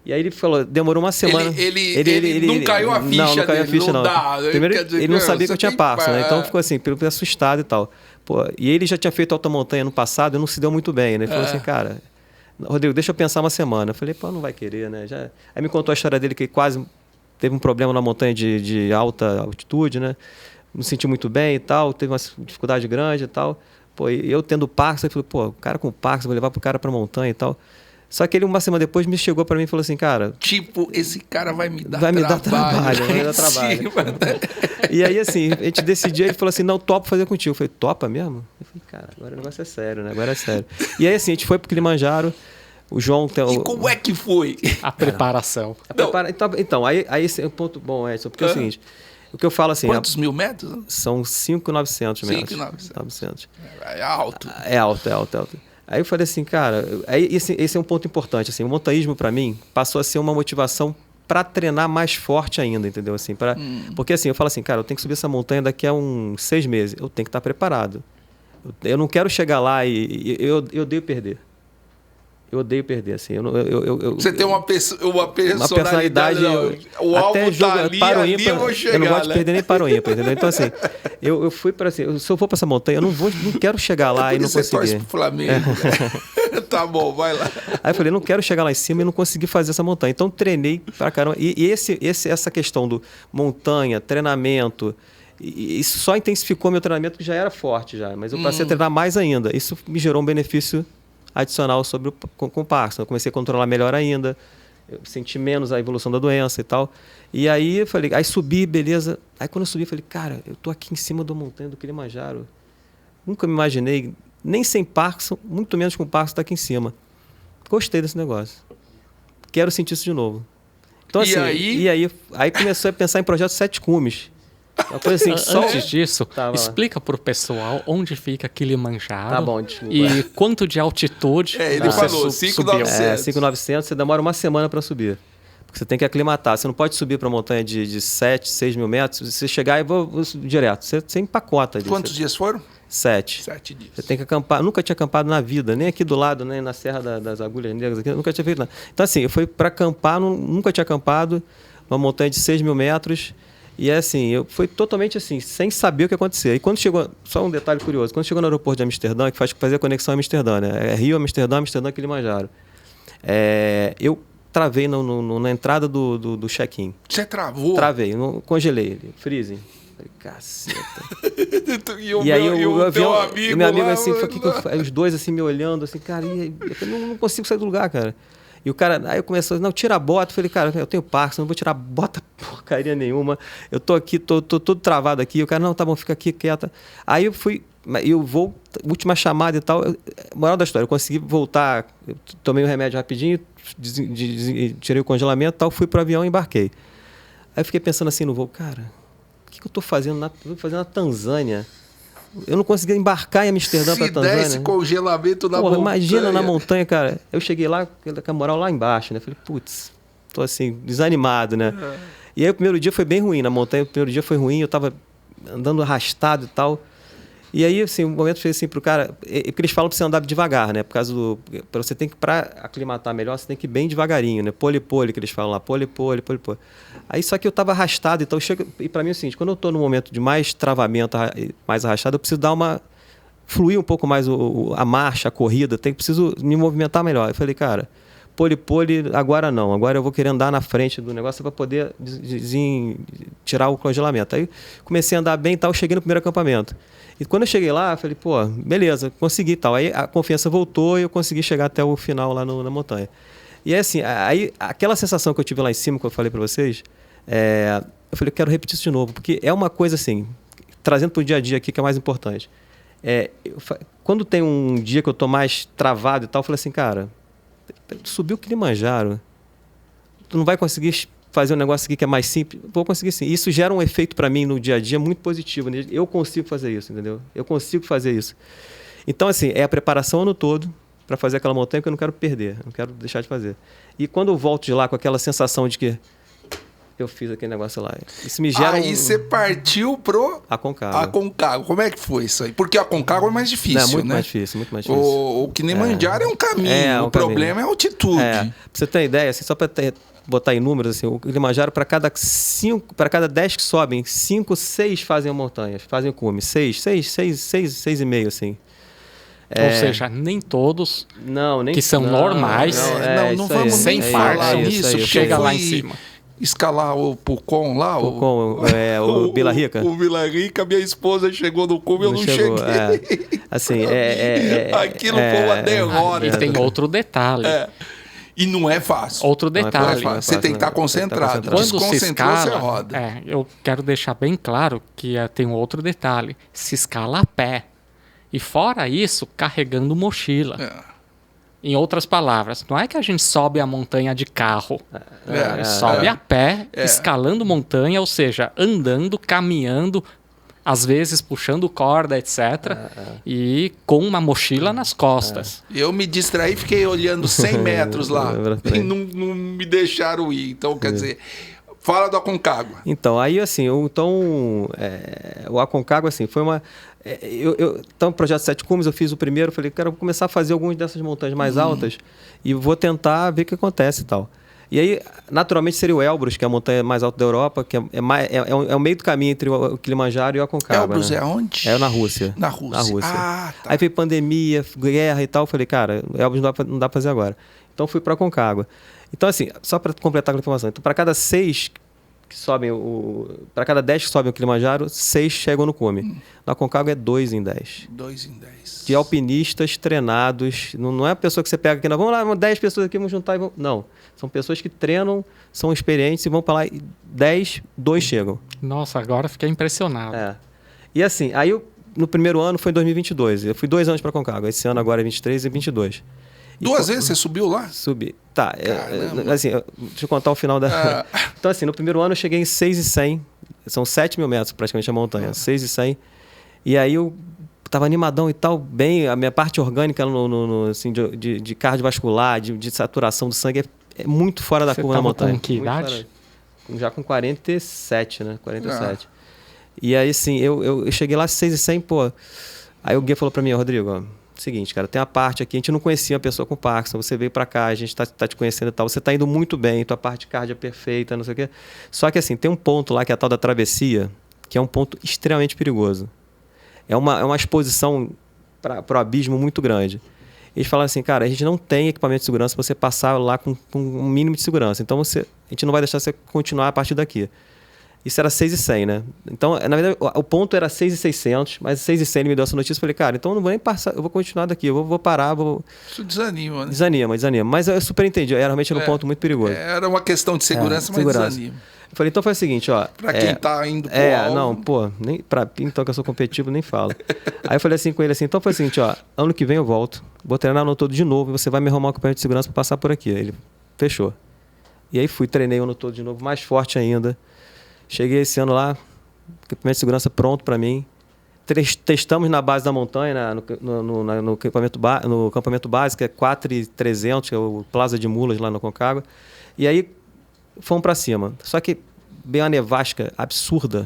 E aí ele falou, demorou uma semana. Ele não caiu a ficha. Não caiu a ficha, não. Primeiro, ele não sabia que eu tinha Parkinson, né? Então ficou assim, assustado e tal. Pô, e ele já tinha feito alta-montanha no passado e não se deu muito bem, né? Ele falou assim, cara, Rodrigo, deixa eu pensar uma semana. Eu falei, pô, não vai querer, né? Aí me contou a história dele que quase teve um problema na montanha de alta altitude, né? Não senti muito bem e tal, teve uma dificuldade grande e tal. Pô, e eu tendo Parkinson, eu falei, pô, o cara com Parkinson, vou levar pro cara pra montanha e tal. Só que ele, uma semana depois, me chegou para mim e falou assim, cara... Tipo, esse cara vai me dar trabalho. Vai me dar trabalho. E aí, assim, a gente decidiu, ele falou assim, não, topo fazer contigo. Eu falei, topa mesmo? Eu falei, cara, agora o negócio é sério, né? Agora é sério. E aí, assim, a gente foi pro Kilimanjaro, o João... E como é que foi? A preparação. Então, aí esse é um ponto bom, Edson, porque é o seguinte... O que eu falo assim... Quantos mil metros? São 5.900 metros. 5.900. É alto. É alto. Aí eu falei assim, cara, esse é um ponto importante, assim, o montanhismo para mim passou a ser uma motivação para treinar mais forte ainda, entendeu? Assim, porque assim, eu falo assim, cara, eu tenho que subir essa montanha daqui a uns 6 meses, eu tenho que estar preparado. Eu não quero chegar lá e eu odeio perder. Eu odeio perder, assim. Você tem uma personalidade. O até alvo jogo, tá ali, para o ímpar, eu vou chegar, eu não gosto de perder nem para o ímpar, entendeu? Então, assim, eu fui para assim, se eu for para essa montanha, eu não quero chegar lá e não conseguir. Você torce pro Flamengo. Tá bom, vai lá. Aí eu falei, não quero chegar lá em cima e não conseguir fazer essa montanha. Então, treinei pra caramba. E essa questão do montanha, treinamento, isso só intensificou meu treinamento, que já era forte já. Mas eu passei a treinar mais ainda. Isso me gerou um benefício adicional com o Parkinson. Eu comecei a controlar melhor ainda, eu senti menos a evolução da doença e tal. E aí eu falei, aí subi, beleza. Aí quando eu subi, eu falei, cara, eu tô aqui em cima da montanha do Kilimanjaro. Nunca me imaginei, nem sem Parkinson, muito menos com Parkinson, tá aqui em cima. Gostei desse negócio. Quero sentir isso de novo. Então, assim, aí começou a pensar em projetos 7 cumes. Uma coisa assim, Antes disso, explica para o pessoal onde fica Kilimanjaro. Tá bom, desculpa. E quanto de altitude ele falou, 5.900. 5.900, você demora uma semana para subir. Porque você tem que aclimatar. Você não pode subir para montanha de 7, 6 mil metros. Você chegar e vou direto. Você empacota. Quantos dias foram? 7. 7 dias. Você tem que acampar. Nunca tinha acampado na vida, nem aqui do lado, nem na Serra das Agulhas Negras. Aqui, nunca tinha feito nada. Então, assim, eu fui para acampar, nunca tinha acampado, uma montanha de 6 mil metros. E assim, eu fui totalmente assim, sem saber o que ia acontecer. E quando chegou, só um detalhe curioso, quando chegou no aeroporto de Amsterdã, que fazia a conexão a Amsterdã, né? É Rio, Amsterdã, Kilimanjaro. Eu travei na entrada do check-in. Você travou? Travei, congelei, freezing. Falei, caceta. e aí o avião, amigo meu amigo lá, assim, os dois assim me olhando, assim, cara, eu não consigo sair do lugar, cara. E o cara, aí eu comecei, não, tira a bota. Eu falei, cara, eu tenho Parkinson, não vou tirar bota porcaria nenhuma. Eu tô aqui, tô todo travado aqui. O cara, não, tá bom, fica aqui quieta. Aí eu fui, última chamada e tal. Moral da história, eu consegui voltar, eu tomei um remédio rapidinho, tirei o congelamento e tal, fui pro avião e embarquei. Aí eu fiquei pensando assim no voo, cara, o que eu tô fazendo na Tanzânia? Eu não conseguia embarcar em Amsterdã para Tanzânia. Se desse congelamento na montanha. Imagina na montanha, cara. Eu cheguei lá, com a moral lá embaixo, né? Falei, putz, tô assim, desanimado, né? E aí o primeiro dia foi bem ruim na montanha. O primeiro dia foi ruim, eu tava andando arrastado e tal. E aí, assim, o momento foi assim pro cara... Porque eles falam pra você andar devagar, né? Por causa do... Você tem que, pra aclimatar melhor, você tem que ir bem devagarinho, né? Pole-pole, que eles falam lá. Pole-pole. Aí, só que eu tava arrastado, então e pra mim é o seguinte, quando eu tô num momento de mais travamento, mais arrastado, eu preciso fluir um pouco mais a marcha, a corrida, preciso me movimentar melhor. Eu falei, cara, pole-pole, agora não. Agora eu vou querer andar na frente do negócio para poder tirar o congelamento. Aí comecei a andar bem e tal, cheguei no primeiro acampamento. E quando eu cheguei lá, eu falei, pô, beleza, consegui e tal. Aí a confiança voltou e eu consegui chegar até o final lá na montanha. E assim, aí aquela sensação que eu tive lá em cima, que eu falei para vocês, eu falei, eu quero repetir isso de novo, porque é uma coisa assim, trazendo para o dia a dia aqui, que é mais importante. Quando tem um dia que eu estou mais travado e tal, eu falei assim, cara, subiu o Kilimanjaro, tu não vai conseguir fazer um negócio aqui que é mais simples? Vou conseguir sim. Isso gera um efeito para mim no dia a dia muito positivo. Né? Eu consigo fazer isso, entendeu? Eu consigo fazer isso. Então, assim, é a preparação o ano todo para fazer aquela montanha que eu não quero perder, não quero deixar de fazer. E quando eu volto de lá com aquela sensação de que eu fiz aquele negócio lá, isso me gera Aí você partiu pro Aconcagua. Aconcagua. Como é que foi isso aí? Porque a Aconcagua é mais difícil, Não, muito né? mais difícil, muito mais difícil. O Kilimanjaro é um caminho, um o problema é a altitude. Pra você ter ideia, assim, só para botar em números, assim, o Kilimanjaro, para cada 10 que sobem, 5, 6 fazem a montanha, fazem o cume. 6,5, assim. Ou seja, nem todos nem que são normais. Não vamos sem nem falar Parkinson, nisso, porque chega eu lá fui em cima. escalar o Pucon lá, o Vila Rica. O Vila Rica, minha esposa chegou no cume, eu não chegou, cheguei. Assim, Aquilo foi uma derrota. E tem outro detalhe. E não é fácil. Outro detalhe. Você tem que estar concentrado. Quando se Desconcentrou, você escala, roda. eu quero deixar bem claro que tem um outro detalhe. Se escala a pé. E fora isso, carregando mochila. Em outras palavras, não é que a gente sobe a montanha de carro. Sobe a pé, escalando montanha, ou seja, andando, caminhando, às vezes puxando corda, etc. E com uma mochila nas costas. Eu me distraí, fiquei olhando 100 metros lá. E não me deixaram ir. Então, quer dizer... Fala do Aconcagua. Então, aí assim, o Aconcagua, assim, foi uma... Então, o projeto 7 Cumes, eu fiz o primeiro, falei, quero começar a fazer algumas dessas montanhas mais altas e vou tentar ver o que acontece e tal. E aí, naturalmente, seria o Elbrus, que é a montanha mais alta da Europa, que é o meio do caminho entre o Kilimanjaro e o Aconcagua. Elbrus, né? É onde? É na Rússia. Na Rússia. Ah, tá. Aí veio pandemia, guerra e tal, falei, cara, o Elbrus não dá pra fazer agora. Então, fui para Aconcagua. Então, assim, só para completar a informação, então, para cada 6 que sobem, para cada 10 que sobem o Kilimanjaro, 6 chegam no cume. Na Aconcagua é 2 em 10. 2 em 10. De alpinistas treinados. Não é a pessoa que você pega aqui, não, vamos lá, 10 pessoas aqui, vamos juntar e vamos... Não. São pessoas que treinam, são experientes e vão para lá e 2 chegam. Nossa, agora fiquei impressionado. E assim, aí no primeiro ano foi em 2022. Eu fui 2 anos para Aconcagua. Esse ano agora é 23 e 22. Duas vezes você subiu lá? Subi. Tá, assim, deixa eu contar o final da... Então, assim, no primeiro ano eu cheguei em 6.100. São 7 mil metros praticamente a montanha. 6.100. E aí eu tava animadão e tal, bem... A minha parte orgânica assim, de cardiovascular, de saturação do sangue é muito fora da curva na montanha. Com que idade? Já com 47, né? 47. E aí, assim, eu cheguei lá 6.100, pô... Aí o guia falou pra mim, Rodrigo, ó, seguinte, cara, tem a parte aqui, a gente não conhecia uma pessoa com Parkinson, você veio pra cá, a gente tá te conhecendo e tal, você tá indo muito bem, tua parte cárdia é perfeita, não sei o quê. Só que assim, tem um ponto lá que é a tal da travessia, que é um ponto extremamente perigoso. É uma exposição para o abismo muito grande. Eles falaram assim, cara, a gente não tem equipamento de segurança para você passar lá com um mínimo de segurança, então a gente não vai deixar você continuar a partir daqui. Isso era 6.100, né? Então, na verdade, o ponto era 6.600, mas 6.100 ele me deu essa notícia. Eu falei, cara, então eu não vou nem passar, eu vou continuar daqui, eu vou parar, Isso desanima, né? Desanima. Mas eu super entendi, era realmente um ponto muito perigoso. Era uma questão de segurança, mas desanima. Eu falei, então foi o seguinte, ó... Pra quem tá indo pro alvo... Não, pô, nem pra mim, então que eu sou competitivo, nem falo. Aí eu falei assim com ele, assim, então foi o seguinte, ó, ano que vem eu volto, vou treinar no ano todo de novo e você vai me arrumar um equipamento de segurança pra passar por aqui. Aí ele fechou. E aí treinei o ano todo de novo, mais forte ainda. Cheguei esse ano lá, equipamento de segurança pronto para mim. Testamos na base da montanha, no campamento básico, que é 4.300, que é o Plaza de Mulas lá no Aconcagua. E aí fomos para cima. Só que veio uma nevasca absurda,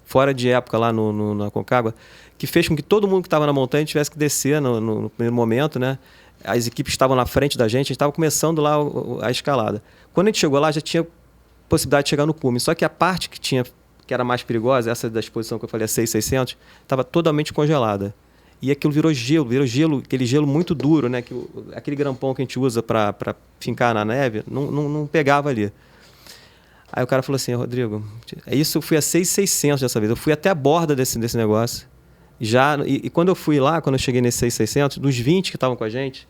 fora de época lá no Aconcagua, que fez com que todo mundo que estava na montanha tivesse que descer no primeiro momento, né? As equipes estavam na frente da gente, a gente estava começando lá a escalada. Quando a gente chegou lá, já tinha possibilidade de chegar no cume. Só que a parte que era mais perigosa, essa da exposição que eu falei, a 6.600, estava totalmente congelada. E aquilo virou gelo, aquele gelo muito duro, né? Aquele grampão que a gente usa para fincar na neve, não pegava ali. Aí o cara falou assim, Rodrigo, eu fui a 6.600 dessa vez, eu fui até a borda desse negócio. E quando eu fui lá, quando eu cheguei nesse 6.600, dos 20 que estavam com a gente,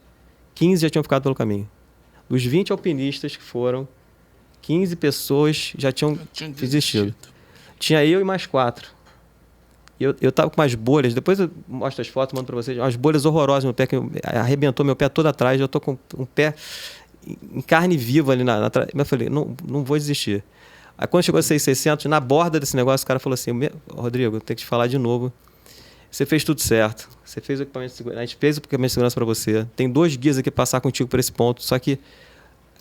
15 já tinham ficado pelo caminho. Dos 20 alpinistas que foram, 15 pessoas já tinham desistido. Tinha eu e mais 4. Eu tava com umas bolhas, depois eu mostro as fotos, mando para vocês, umas bolhas horrorosas no pé, que arrebentou meu pé todo atrás, eu tô com um pé em carne viva ali eu falei, não vou desistir. Aí quando chegou a 6,600, na borda desse negócio, o cara falou assim, Rodrigo, eu tenho que te falar de novo. Você fez tudo certo. Você fez o equipamento de segurança. A gente fez o equipamento de segurança para você. Tem 2 guias aqui passar contigo por esse ponto. Só que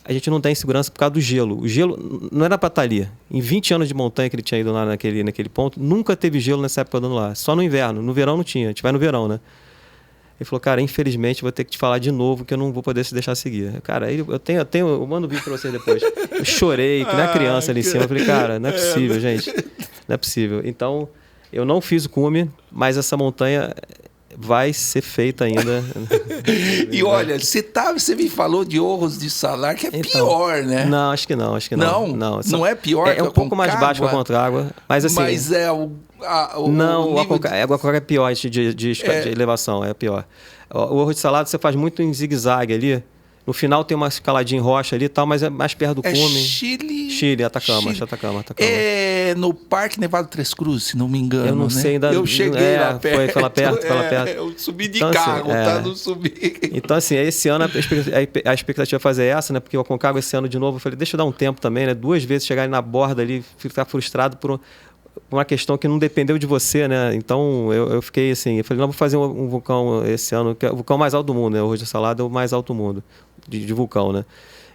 a gente não tem segurança por causa do gelo. O gelo não era para estar ali. Em 20 anos de montanha que ele tinha ido lá naquele ponto, nunca teve gelo nessa época andando lá. Só no inverno. No verão não tinha. A gente vai no verão, né? Ele falou, cara, infelizmente vou ter que te falar de novo que eu não vou poder se deixar seguir. Cara, eu mando um vídeo para vocês depois. Eu chorei, que nem a criança ali em cima. Eu falei, cara, não é possível, gente. Não é possível. Então, eu não fiz o cume, mas essa montanha vai ser feita ainda. E olha, você me falou de Orros de Salar, que é pior, né? Não, acho que não. Não é pior que é um pouco mais baixo que a Concagua, mas assim... Mas é o não, nível a Concagua é pior de elevação, é pior. O Orro de Salar você faz muito em zigue-zague ali. No final tem uma escaladinha em rocha ali e tal, mas é mais perto do cume. Chile, Atacama. É no Parque Nevado Três Cruzes, se não me engano. Eu não sei ainda. Eu cheguei lá perto. Foi lá perto. Eu subi de então, carro, assim, tá? Não subi. Então, assim, esse ano a expectativa é fazer essa, né? Porque o Aconcagua esse ano de novo, eu falei, deixa eu dar um tempo também, né? 2 vezes chegar na borda ali, ficar frustrado por uma questão que não dependeu de você, né? Então, eu fiquei assim, eu falei, não, vou fazer um vulcão esse ano, que é o vulcão mais alto do mundo, né? O Orro de Salar é o mais alto do mundo, de vulcão, né?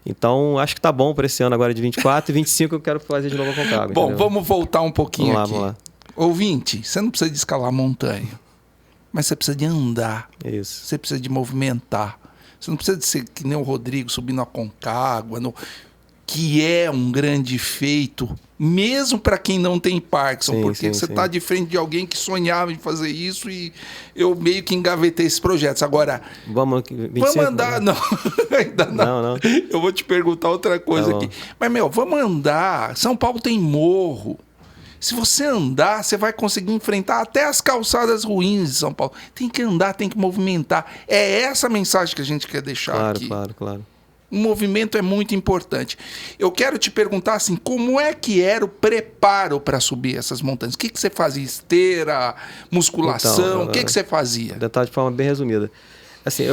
Então, acho que tá bom para esse ano agora de 24 e 25 eu quero fazer de novo a Concagua. Bom, entendeu? Vamos voltar um pouquinho aqui. Vamos lá. Ouvinte, você não precisa de escalar a montanha, mas você precisa de andar. Isso. Você precisa de movimentar. Você não precisa de ser que nem o Rodrigo subindo a Concagua, que é um grande feito, mesmo para quem não tem Parkinson, porque você está de frente de alguém que sonhava em fazer isso e eu meio que engavetei esses projetos. Agora, vamos andar... Não, ainda não. Eu vou te perguntar outra coisa aqui. Mas, vamos andar. São Paulo tem morro. Se você andar, você vai conseguir enfrentar até as calçadas ruins de São Paulo. Tem que andar, tem que movimentar. É essa a mensagem que a gente quer deixar aqui. Claro. O movimento é muito importante. Eu quero te perguntar assim, como é que era o preparo para subir essas montanhas? O que você fazia? Esteira, musculação? Então, o que você fazia? Vou tentar de forma bem resumida. Assim,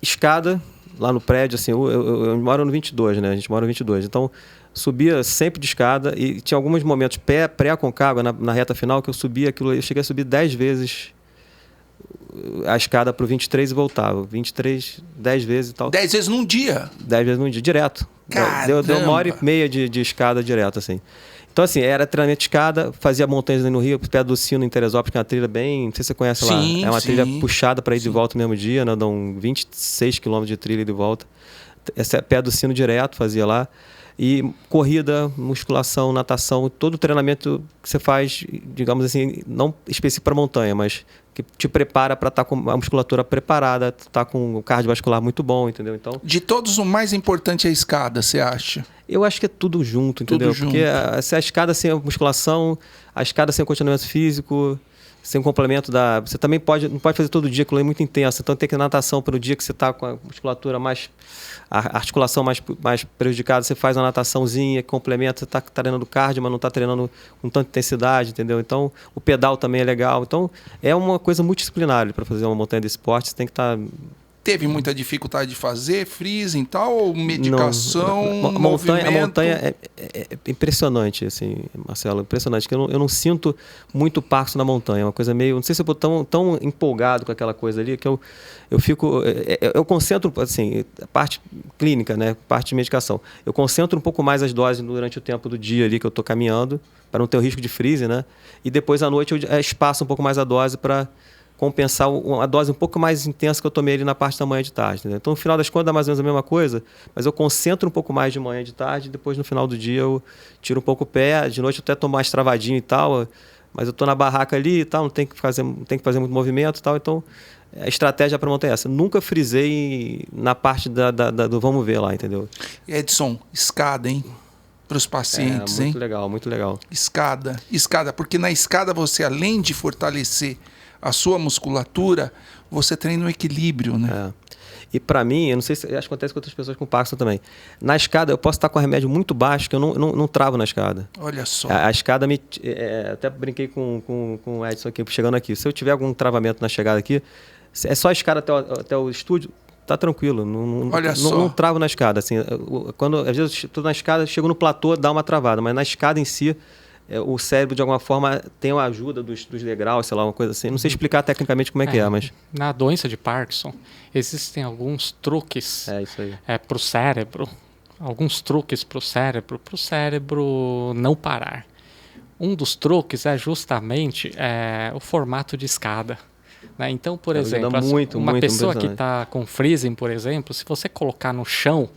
escada lá no prédio, assim, eu moro no 22, né? A gente mora no 22. Então, subia sempre de escada e tinha alguns momentos pré-Aconcagua, na reta final, que eu subia aquilo. Eu cheguei a subir 10 vezes a escada para o 23 e voltava. 23, 10 vezes e tal. 10 vezes num dia? 10 vezes num dia, direto. Caramba! Deu 1h30 de escada direto, assim. Então, assim, era treinamento de escada, fazia montanhas no Rio, perto do Sino, em Teresópolis, que é uma trilha bem... Não sei se você conhece lá. É uma trilha puxada para ir de volta no mesmo dia, né? Dão 26 quilômetros de trilha de volta. Essa é perto do Sino direto, fazia lá. E corrida, musculação, natação, todo o treinamento que você faz, digamos assim, não específico para montanha, mas que te prepara para estar com a musculatura preparada, estar com o cardiovascular muito bom, entendeu? Então, de todos, o mais importante é a escada, você acha? Eu acho que é tudo junto, entendeu? Porque se a escada sem a musculação, a escada sem o condicionamento físico, sem o complemento da... Você também não pode fazer todo dia, aquilo é muito intenso. Então tem que ter natação pelo dia que você está com a musculatura mais... A articulação mais prejudicada, você faz uma nataçãozinha, complementa, você está treinando cardio, mas não está treinando com tanta intensidade, entendeu? Então, o pedal também é legal. Então, é uma coisa multidisciplinar para fazer uma montanha desse esporte, você tem que estar... Teve muita dificuldade de fazer, freezing e tal, ou medicação, a montanha é impressionante, assim, Marcelo, impressionante, que eu não sinto muito Parkinson na montanha, é uma coisa meio, não sei se eu estou tão empolgado com aquela coisa ali, que eu fico, eu concentro, assim, a parte clínica, né, parte de medicação, eu concentro um pouco mais as doses durante o tempo do dia ali que eu estou caminhando, para não ter o risco de freezing, né, e depois à noite eu espaço um pouco mais a dose para compensar uma dose um pouco mais intensa que eu tomei ali na parte da manhã e de tarde. Né? Então, no final das contas, dá mais ou menos a mesma coisa, mas eu concentro um pouco mais de manhã e de tarde, e depois, no final do dia, eu tiro um pouco o pé, de noite eu até estou mais travadinho e tal, mas eu estou na barraca ali e tal, não tem que fazer muito movimento e tal, então a estratégia para montar essa. Nunca frisei na parte do vamos ver lá, entendeu? Edson, escada, hein? Para os pacientes, muito legal, muito legal. Escada, porque na escada você, além de fortalecer a sua musculatura, você treina o equilíbrio, né? E para mim, eu não sei se acho que acontece com outras pessoas com Parkinson também. Na escada, eu posso estar com um remédio muito baixo, que eu não travo na escada. Olha só. A escada me... até brinquei com o Edson aqui, chegando aqui. Se eu tiver algum travamento na chegada aqui, é só a escada até o estúdio, tá tranquilo. Olha só. Não travo na escada. Assim, quando, às vezes eu estou na escada, chego no platô, dá uma travada. Mas na escada em si, o cérebro, de alguma forma, tem a ajuda dos degraus, sei lá, uma coisa assim. Não sei explicar tecnicamente como é que é, mas... Na doença de Parkinson, existem alguns truques isso aí. para o cérebro. Alguns truques para o cérebro não parar. Um dos truques é justamente o formato de escada. Né? Então, por exemplo, uma pessoa que está com freezing, por exemplo, se você colocar no chão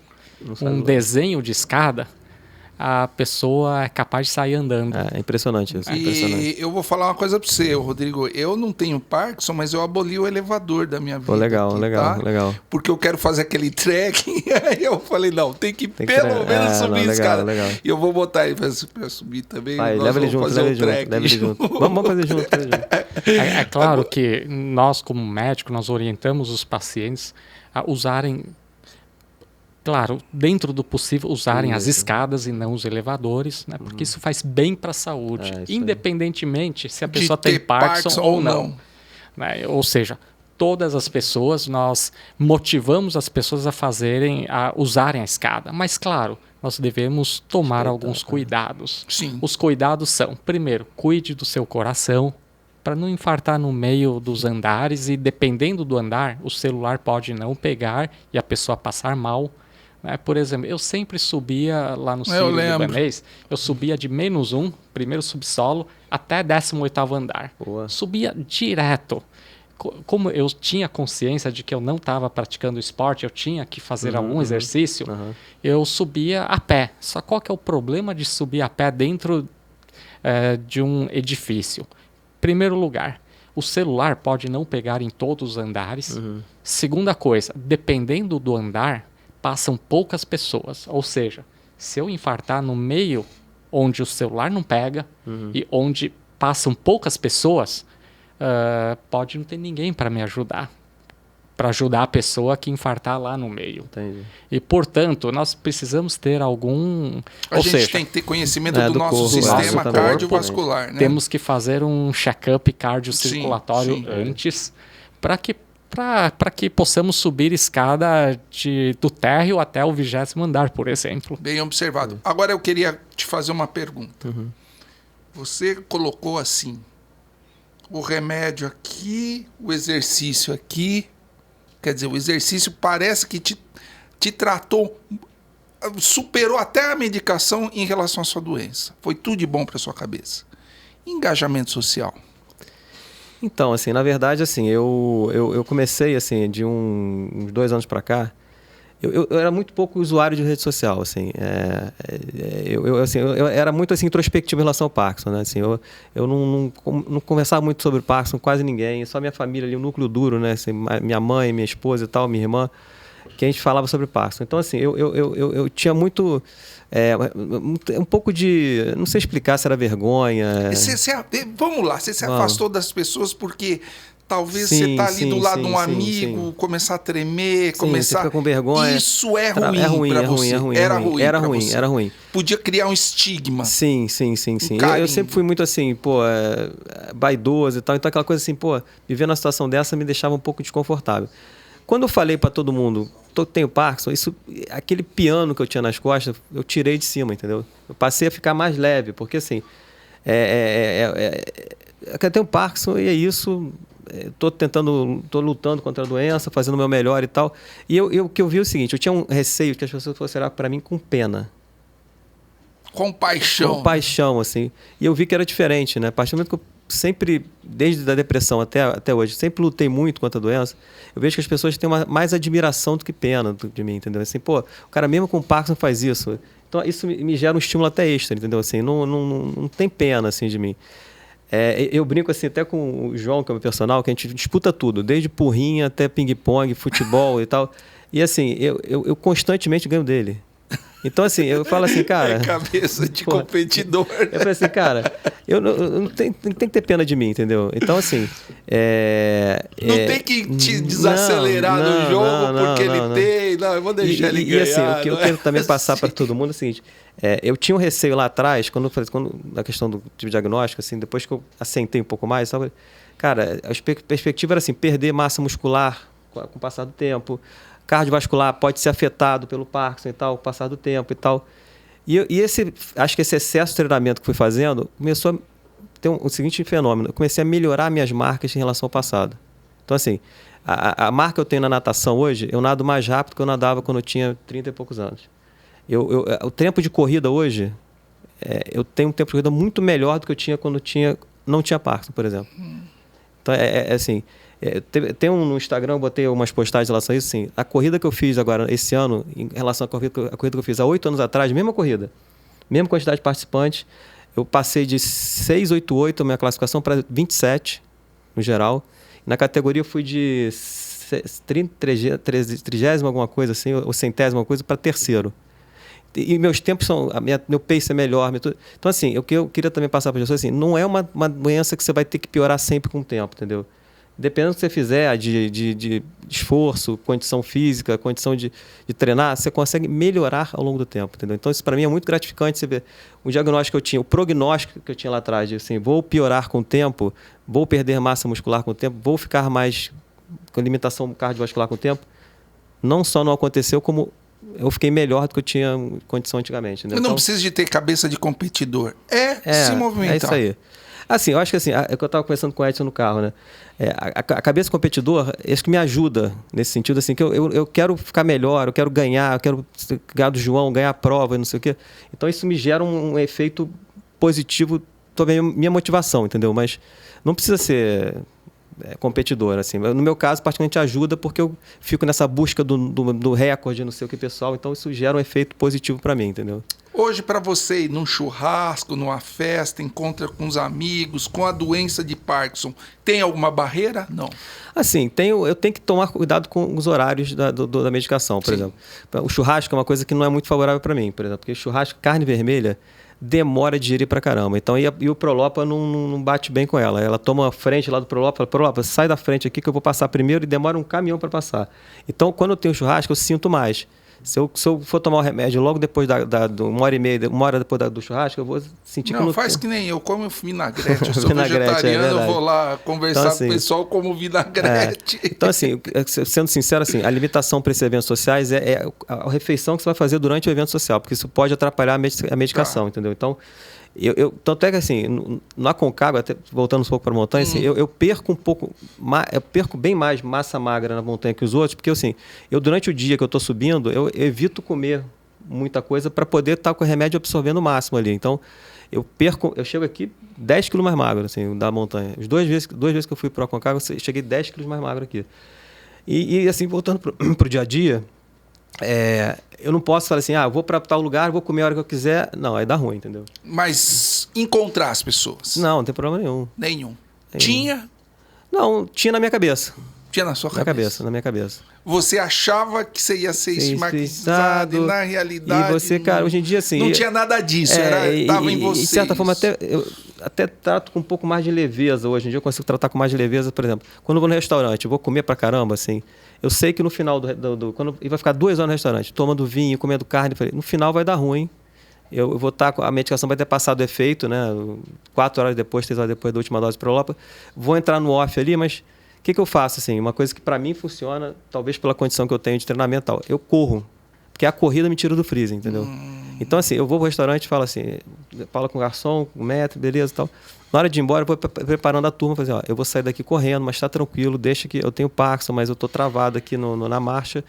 um desenho de escada, a pessoa é capaz de sair andando. É impressionante isso. E eu vou falar uma coisa para você, Rodrigo. Eu não tenho Parkinson, mas eu aboli o elevador da minha vida. Pô, legal, aqui, legal, tá? legal. Porque eu quero fazer aquele trekking. Aí eu falei, não, tem que pelo menos subir esse cara. Legal. E eu vou botar ele para subir também. Vai, leva ele junto, leva ele junto. Vamos fazer junto. É claro que nós, como médico, nós orientamos os pacientes a usarem... Claro, dentro do possível, usarem as escadas e não os elevadores, né? Porque isso faz bem para a saúde, independentemente se a pessoa tem Parkinson ou não. Né? Ou seja, todas as pessoas, nós motivamos as pessoas a usarem a escada. Mas, claro, nós devemos tomar alguns cuidados. Sim. Os cuidados são, primeiro, cuide do seu coração, para não infartar no meio dos andares e, dependendo do andar, o celular pode não pegar e a pessoa passar mal. Por exemplo, eu sempre subia lá no Sírio-Libanês, eu subia de -1, primeiro subsolo, até 18º andar. Boa. Subia direto. Como eu tinha consciência de que eu não estava praticando esporte, eu tinha que fazer algum exercício, eu subia a pé. Só qual que é o problema de subir a pé dentro de um edifício? Primeiro lugar, o celular pode não pegar em todos os andares. Segunda coisa, dependendo do andar, passam poucas pessoas. Ou seja, se eu infartar no meio onde o celular não pega e onde passam poucas pessoas, pode não ter ninguém para me ajudar. Para ajudar a pessoa que infartar lá no meio. Entendi. E, portanto, nós precisamos ter algum... A gente tem que ter conhecimento do nosso sistema cardiovascular. Né? Temos que fazer um check-up cardiocirculatório antes para que possamos subir escada do térreo até o 20º andar, por exemplo. Bem observado. Agora eu queria te fazer uma pergunta. Você colocou assim, o remédio aqui, o exercício aqui. Quer dizer, o exercício parece que te tratou, superou até a medicação em relação à sua doença. Foi tudo de bom para sua cabeça. Engajamento social. Então, assim, na verdade, assim, eu comecei, assim, de uns 2 anos para cá, eu era muito pouco usuário de rede social, assim, eu era muito, assim, introspectivo em relação ao Parkinson, né, assim, eu não conversava muito sobre Parkinson com quase ninguém, só minha família ali, o núcleo duro, né, assim, minha mãe, minha esposa e tal, minha irmã, que a gente falava sobre Parkinson. Então, assim, eu tinha muito... um pouco de... Não sei explicar se era vergonha. Vamos lá, você se afastou das pessoas porque talvez você está ali do lado de um amigo, começar a tremer, Você fica com vergonha. Isso é ruim para você. Era ruim. Podia criar um estigma. Sim. Eu sempre fui muito assim, vaidoso e tal. Então aquela coisa assim, viver numa situação dessa me deixava um pouco desconfortável. Quando eu falei para todo mundo, tenho Parkinson, aquele piano que eu tinha nas costas, eu tirei de cima, entendeu? Eu passei a ficar mais leve, porque assim, eu tenho Parkinson e é isso, tô lutando contra a doença, fazendo o meu melhor e tal. E o que eu vi é o seguinte, eu tinha um receio que as pessoas fossem olhar para mim com pena. Compaixão, assim. E eu vi que era diferente, né? A partir do momento que eu sempre, desde a depressão até hoje, sempre lutei muito contra a doença, eu vejo que as pessoas têm mais admiração do que pena de mim, entendeu? Assim, o cara mesmo com Parkinson faz isso. Então, isso me gera um estímulo até extra, entendeu? Assim, não tem pena, assim, de mim. Eu brinco, assim, até com o João, que é o meu personal, que a gente disputa tudo, desde porrinha até ping-pong, futebol e tal. E, assim, eu constantemente ganho dele. Então, assim, eu falo assim, cara... Cabeça de competidor. Eu falei assim, cara, eu não tem que ter pena de mim, entendeu? Então, assim... não tem que te desacelerar no jogo porque ele tem... Não, eu vou deixar ele ganhar. E assim, o que eu quero também passar para todo mundo é o seguinte, eu tinha um receio lá atrás, na questão do tipo de diagnóstico, assim, depois que eu assentei um pouco mais, sabe? Cara, a perspectiva era assim, perder massa muscular com o passar do tempo. Cardiovascular pode ser afetado pelo Parkinson e tal, com o passar do tempo e tal. Acho que esse excesso de treinamento que fui fazendo começou a ter o seguinte fenômeno. Eu comecei a melhorar minhas marcas em relação ao passado. Então, assim, a marca que eu tenho na natação hoje, eu nado mais rápido que eu nadava quando eu tinha 30 e poucos anos. O tempo de corrida hoje, eu tenho um tempo de corrida muito melhor do que eu tinha quando não tinha Parkinson, por exemplo. Então, assim, tem no Instagram, eu botei umas postagens em relação a isso, assim, a corrida que eu fiz agora, esse ano, em relação à corrida que eu fiz há 8 anos atrás, mesma corrida, mesma quantidade de participantes, eu passei de 688 a minha classificação para 27, no geral. Na categoria eu fui de 30ª alguma coisa assim, ou 100ª alguma coisa, para terceiro. E meus tempos são... meu pace é melhor. Então, assim, o que eu queria também passar para as pessoas, assim, não é uma doença que você vai ter que piorar sempre com o tempo, entendeu? Dependendo do que você fizer, de esforço, condição física, condição de treinar, você consegue melhorar ao longo do tempo, entendeu? Então, isso para mim é muito gratificante, você ver o diagnóstico que eu tinha, o prognóstico que eu tinha lá atrás, de assim, vou piorar com o tempo, vou perder massa muscular com o tempo, vou ficar mais com limitação cardiovascular com o tempo. Não só não aconteceu, como eu fiquei melhor do que eu tinha condição antigamente. Entendeu? Eu não preciso de ter cabeça de competidor. Se movimentar. É isso aí. Assim, eu acho que assim, é que eu estava conversando com o Edson no carro, né? A cabeça competidor, acho que me ajuda nesse sentido, assim, que eu quero ficar melhor, eu quero ganhar ganhar do João, ganhar a prova, não sei o quê. Então isso me gera um efeito positivo, também minha motivação, entendeu? Mas não precisa ser competidor, assim. No meu caso, particularmente ajuda porque eu fico nessa busca do recorde, não sei o que, pessoal. Então isso gera um efeito positivo para mim, entendeu? Hoje, para você ir num churrasco, numa festa, encontra com os amigos, com a doença de Parkinson, tem alguma barreira? Não. Assim, eu tenho que tomar cuidado com os horários da medicação, por exemplo. O churrasco é uma coisa que não é muito favorável para mim, por exemplo, porque churrasco, carne vermelha, demora a digerir pra caramba. Então, e o Prolopa não bate bem com ela. Ela toma a frente lá do Prolopa, fala, Prolopa, sai da frente aqui que eu vou passar primeiro, e demora um caminhão para passar. Então, quando eu tenho churrasco, eu sinto mais. Se eu for tomar o remédio logo depois uma hora e meia, uma hora depois do churrasco, eu vou sentir que não faz que nem eu como vinagrete. Eu sou vegetariano, eu vou lá conversar então, assim, com o pessoal como vinagrete. Então, assim, sendo sincero, assim, a limitação para esses eventos sociais é a refeição que você vai fazer durante o evento social, porque isso pode atrapalhar a medicação, entendeu? Então, tanto é que assim, na Aconcagua, até voltando um pouco para a montanha, assim, eu perco bem mais massa magra na montanha que os outros, porque assim, durante o dia que eu estou subindo, eu evito comer muita coisa para poder estar com o remédio absorvendo o máximo ali. Então, eu chego aqui 10 quilos mais magro, assim, da montanha. As duas vezes que eu fui para a Aconcagua, eu cheguei 10 quilos mais magro aqui. E assim, voltando para o dia a dia, eu não posso falar assim, vou para tal lugar, vou comer a hora que eu quiser. Não, aí dá ruim, entendeu? Mas encontrar as pessoas? Não tem problema nenhum. Nenhum. Tinha? Não, tinha na minha cabeça. Tinha na sua cabeça? Na minha cabeça. Você achava que você ia ser estigmatizado e na realidade... E você, cara, hoje em dia assim... Não tinha nada disso, estava em você. De certa forma, eu até trato com um pouco mais de leveza hoje em dia. Eu consigo tratar com mais de leveza, por exemplo. Quando eu vou no restaurante, eu vou comer pra caramba, assim... Eu sei que no final quando ele vai ficar 2 horas no restaurante, tomando vinho, comendo carne, no final vai dar ruim. Eu vou estar a medicação vai ter passado o efeito, né? 4 horas depois, 3 horas depois da última dose de Prolopa. Vou entrar no off ali, mas o que eu faço? Assim, uma coisa que para mim funciona, talvez pela condição que eu tenho de treinamento e tal, eu corro. Porque a corrida me tira do freezer, entendeu? Então, assim, eu vou pro restaurante e falo assim, falo com o garçom, com o maître, beleza e tal. Na hora de ir embora, eu vou preparando a turma, fazer, eu vou sair daqui correndo, mas está tranquilo, deixa que eu tenho Parkinson, mas eu estou travado aqui na marcha,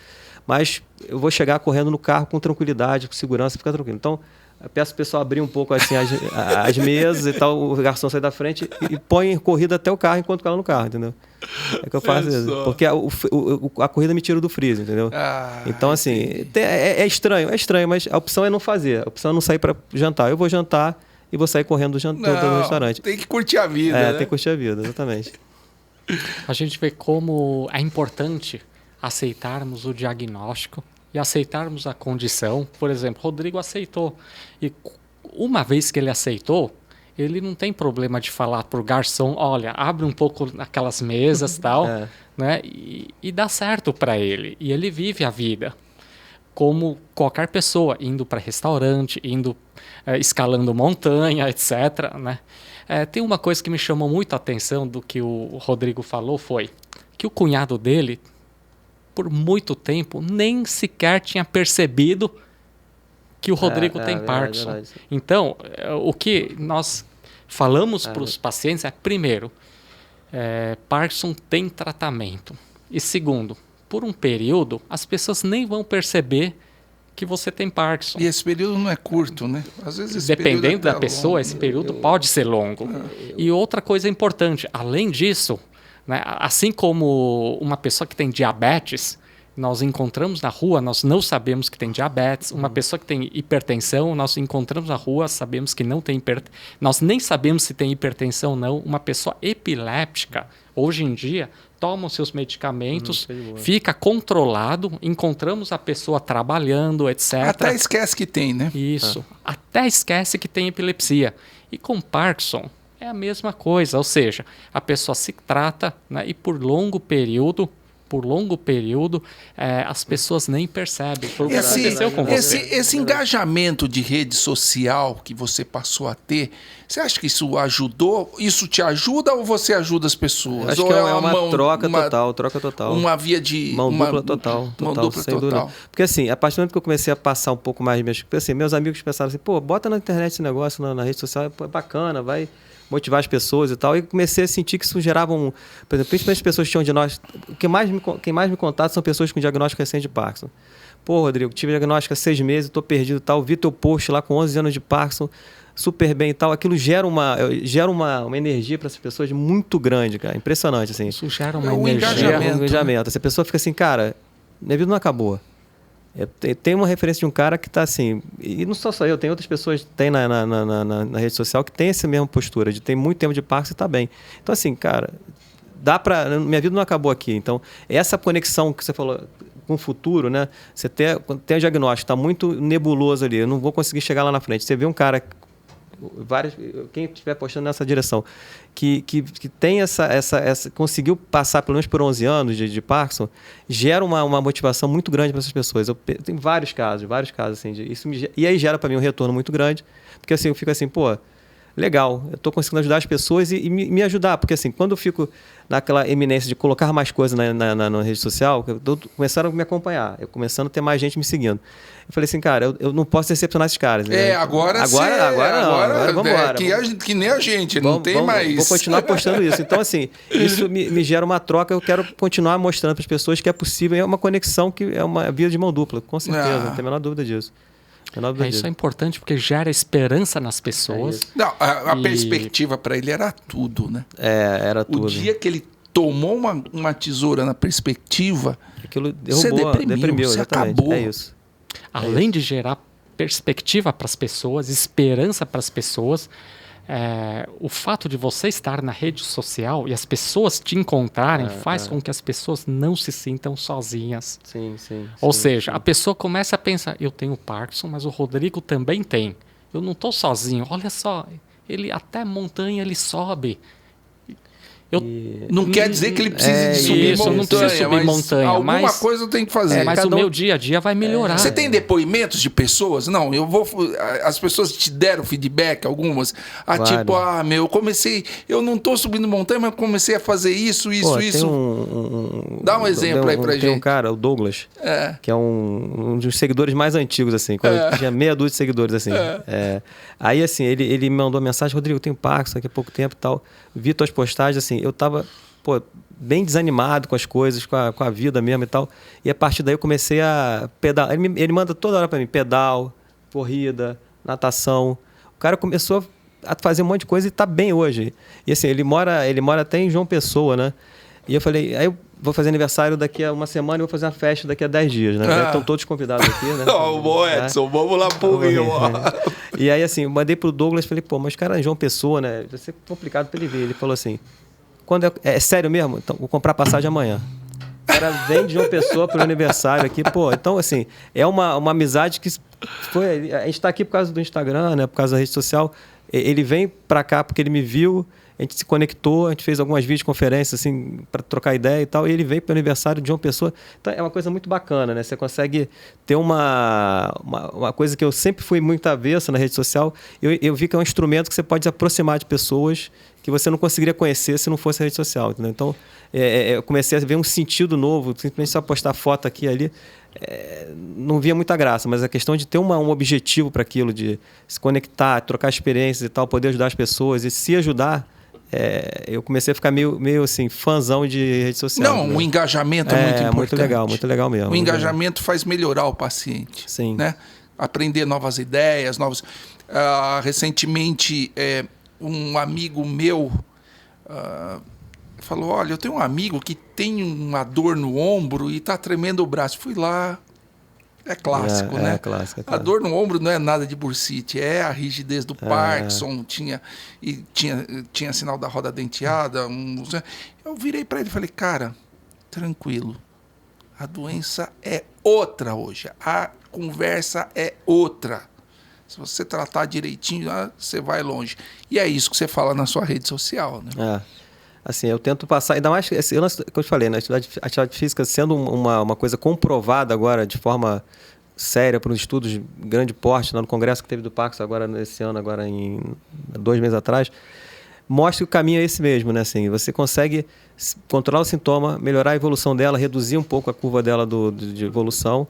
mas eu vou chegar correndo no carro com tranquilidade, com segurança, fica tranquilo. Então, eu peço o pessoal abrir um pouco assim, as mesas e tal, o garçom sai da frente e põe corrida até o carro enquanto cala no carro, entendeu? É que eu faço isso. Porque a corrida me tira do freezer, entendeu? Então, assim, é estranho, mas a opção é não fazer, a opção é não sair para jantar. Eu vou jantar e vou sair correndo do restaurante. Tem que curtir a vida, né? Tem que curtir a vida, exatamente. A gente vê como é importante aceitarmos o diagnóstico e aceitarmos a condição. Por exemplo, Rodrigo aceitou. E uma vez que ele aceitou, ele não tem problema de falar para o garçom, olha, abre um pouco aquelas mesas e tal, né? E dá certo para ele. E ele vive a vida como qualquer pessoa, indo para restaurante, escalando montanha, etc. Né? Tem uma coisa que me chamou muito a atenção do que o Rodrigo falou, foi que o cunhado dele por muito tempo, nem sequer tinha percebido que o Rodrigo tem Parkinson. Verdade. Então, o que nós falamos para os pacientes é, primeiro, Parkinson tem tratamento. E segundo, por um período, as pessoas nem vão perceber que você tem Parkinson. E esse período não é curto, né? Às vezes esse Dependendo período é da pessoa, longo. esse período pode ser longo. E outra coisa importante, além disso, né, assim como uma pessoa que tem diabetes, nós encontramos na rua, nós não sabemos que tem diabetes. Uma pessoa que tem hipertensão, nós encontramos na rua, sabemos que não tem hipertensão. Nós nem sabemos se tem hipertensão ou não. Uma pessoa epiléptica, hoje em dia, toma os seus medicamentos, fica controlado, encontramos a pessoa trabalhando, etc. Até esquece que tem, né? Isso. Até esquece que tem epilepsia. E com Parkinson é a mesma coisa, ou seja, a pessoa se trata, né, e por longo período as pessoas nem percebem. Foi o que aconteceu com você. Esse engajamento de rede social que você passou a ter, você acha que isso ajudou? Isso te ajuda ou você ajuda as pessoas? Acho ou que é uma troca troca total. Uma via de... Mão dupla total. Mão dupla sem total. dúvida. Porque assim, a partir do momento que eu comecei a passar um pouco mais de meus amigos pensaram assim, pô, bota na internet esse negócio, na rede social, é bacana, vai motivar as pessoas e tal. E comecei a sentir que isso gerava por exemplo, principalmente as pessoas que tinham diagnóstico. Quem mais me contata são pessoas com diagnóstico recente de Parkinson. Pô, Rodrigo, tive diagnóstico há 6 meses, estou perdido e tal. Vi teu post lá com 11 anos de Parkinson, super bem e tal. Aquilo gera uma energia para essas pessoas muito grande, cara. Impressionante, assim. Isso gera uma Um energia. engajamento. Essa pessoa fica assim, cara, minha vida não acabou. Tem uma referência de um cara que está assim, e não só eu, tem outras pessoas que tem na rede social que tem essa mesma postura, de ter muito tempo de Parkinson e está bem. Então assim, cara, minha vida não acabou aqui. Então, essa conexão que você falou com o futuro, né? Você quando tem o diagnóstico, está muito nebuloso ali, eu não vou conseguir chegar lá na frente. Você vê um cara, quem estiver postando nessa direção, que tem conseguiu passar pelo menos por 11 anos de Parkinson, gera uma motivação muito grande para essas pessoas. Eu tenho vários casos assim, e aí gera para mim um retorno muito grande, porque assim, eu fico assim, pô, legal, eu estou conseguindo ajudar as pessoas e me ajudar, porque assim, quando eu fico naquela eminência de colocar mais coisas na rede social, começaram a me acompanhar, eu começando a ter mais gente me seguindo. Eu falei assim, cara, eu não posso decepcionar esses caras. Né? Agora vamos embora. Que nem a gente, não tem mais. Vou continuar postando isso. Então, assim, isso me gera uma troca, eu quero continuar mostrando para as pessoas que é possível, é uma conexão que é uma via de mão dupla, com certeza, não tem a menor dúvida disso. Isso é importante porque gera esperança nas pessoas. Não, a perspectiva para ele era tudo, né? Era tudo. O dia que ele tomou uma tesoura na perspectiva, aquilo você deprimiu, você acabou. É isso. Além de gerar perspectiva para as pessoas, esperança para as pessoas, o fato de você estar na rede social e as pessoas te encontrarem faz com que as pessoas não se sintam sozinhas. Sim. Ou seja, a pessoa começa a pensar, eu tenho Parkinson, mas o Rodrigo também tem. Eu não estou sozinho. Olha só, ele até montanha ele sobe. Não quer dizer que ele precise de subir montanha, não precisa subir montanha, alguma coisa eu tenho que fazer. Mas o meu dia a dia vai melhorar. Você tem depoimentos de pessoas? Não, as pessoas te deram feedback, algumas. Tipo, eu não estou subindo montanha, mas comecei a fazer isso. Dá um exemplo aí pra gente. Tem um cara, o Douglas, que é um dos seguidores mais antigos, assim, quando eu tinha meia dúzia de seguidores, assim. Aí, assim, ele me mandou uma mensagem, Rodrigo, eu tenho Parkinson aqui há pouco tempo e tal. Vi tuas postagens, assim, eu tava, bem desanimado com as coisas, com a vida mesmo e tal. E a partir daí eu comecei a pedalar. Ele manda toda hora para mim, pedal, corrida, natação. O cara começou a fazer um monte de coisa e tá bem hoje. E assim, ele mora até em João Pessoa, né? E eu falei, aí eu vou fazer aniversário daqui a uma semana e vou fazer uma festa daqui a 10 dias, né? Já estão todos convidados aqui, né? Bom, Edson, vamos lá pro Rio. E aí, assim, eu mandei pro Douglas, falei, mas cara, João Pessoa, né? Vai ser complicado pra ele ver. Ele falou assim, é sério mesmo? Então, vou comprar passagem amanhã. O cara vem de João Pessoa pro aniversário aqui, então, assim, é uma amizade que foi... A gente tá aqui por causa do Instagram, né? Por causa da rede social. Ele vem pra cá porque ele me viu, a gente se conectou, a gente fez algumas videoconferências assim, para trocar ideia e tal, e ele veio para o aniversário de uma pessoa. Então é uma coisa muito bacana, né? Você consegue ter uma coisa que eu sempre fui muito avessa na rede social. Eu vi que é um instrumento que você pode aproximar de pessoas que você não conseguiria conhecer se não fosse a rede social, entendeu? Então, eu comecei a ver um sentido novo, simplesmente só postar foto aqui e ali, não via muita graça, mas a questão de ter um objetivo para aquilo, de se conectar, trocar experiências e tal, poder ajudar as pessoas e se ajudar, eu comecei a ficar meio assim, fãzão de rede social. Não, o engajamento é muito importante. Muito legal mesmo. O engajamento faz melhorar o paciente. Sim. Né? Aprender novas ideias, recentemente, um amigo meu falou, olha, eu tenho um amigo que tem uma dor no ombro e está tremendo o braço. Fui lá, é clássico, né? É clássico. A dor no ombro não é nada de bursite, é a rigidez do Parkinson, tinha sinal da roda denteada. Eu virei para ele e falei, cara, tranquilo, a doença é outra hoje, a conversa é outra. Se você tratar direitinho, você vai longe. E é isso que você fala na sua rede social, né? Assim, eu tento passar, ainda mais, esse lance que eu te falei, né? A atividade física sendo uma coisa comprovada agora de forma séria por estudos de grande porte, no congresso que teve do Parkinson agora nesse ano, agora em 2 meses atrás, mostra que o caminho é esse mesmo, né? Assim, você consegue controlar o sintoma, melhorar a evolução dela, reduzir um pouco a curva dela de evolução.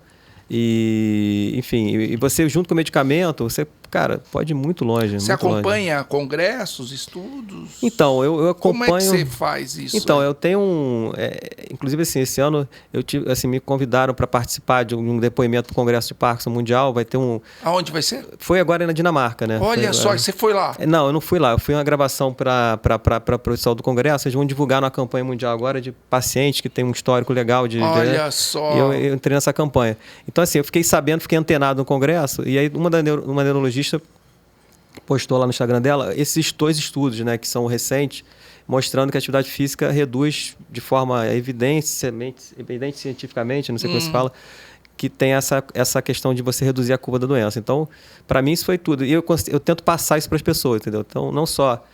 E, enfim, e você junto com o medicamento, você, cara, pode ir muito longe. Você acompanha congressos, estudos? Então, eu acompanho... Como é que você faz isso? Então, eu tenho inclusive, assim, esse ano me convidaram para participar de um depoimento do Congresso de Parkinson Mundial. Vai ter um... Aonde vai ser? Foi agora na Dinamarca, né? Olha só, você foi lá? Não, eu não fui lá. Eu fui uma gravação para o pessoal do Congresso. Eles vão divulgar uma campanha mundial agora de pacientes que tem um histórico legal de... Olha só! Eu entrei nessa campanha. Então, assim, eu fiquei sabendo, fiquei antenado no Congresso, e aí uma neurologista postou lá no Instagram dela esses 2 estudos, né, que são recentes, mostrando que a atividade física reduz de forma evidente cientificamente, não sei como se fala, que tem essa questão de você reduzir a curva da doença. Então, para mim, isso foi tudo. E eu tento passar isso para as pessoas, entendeu? Então, não só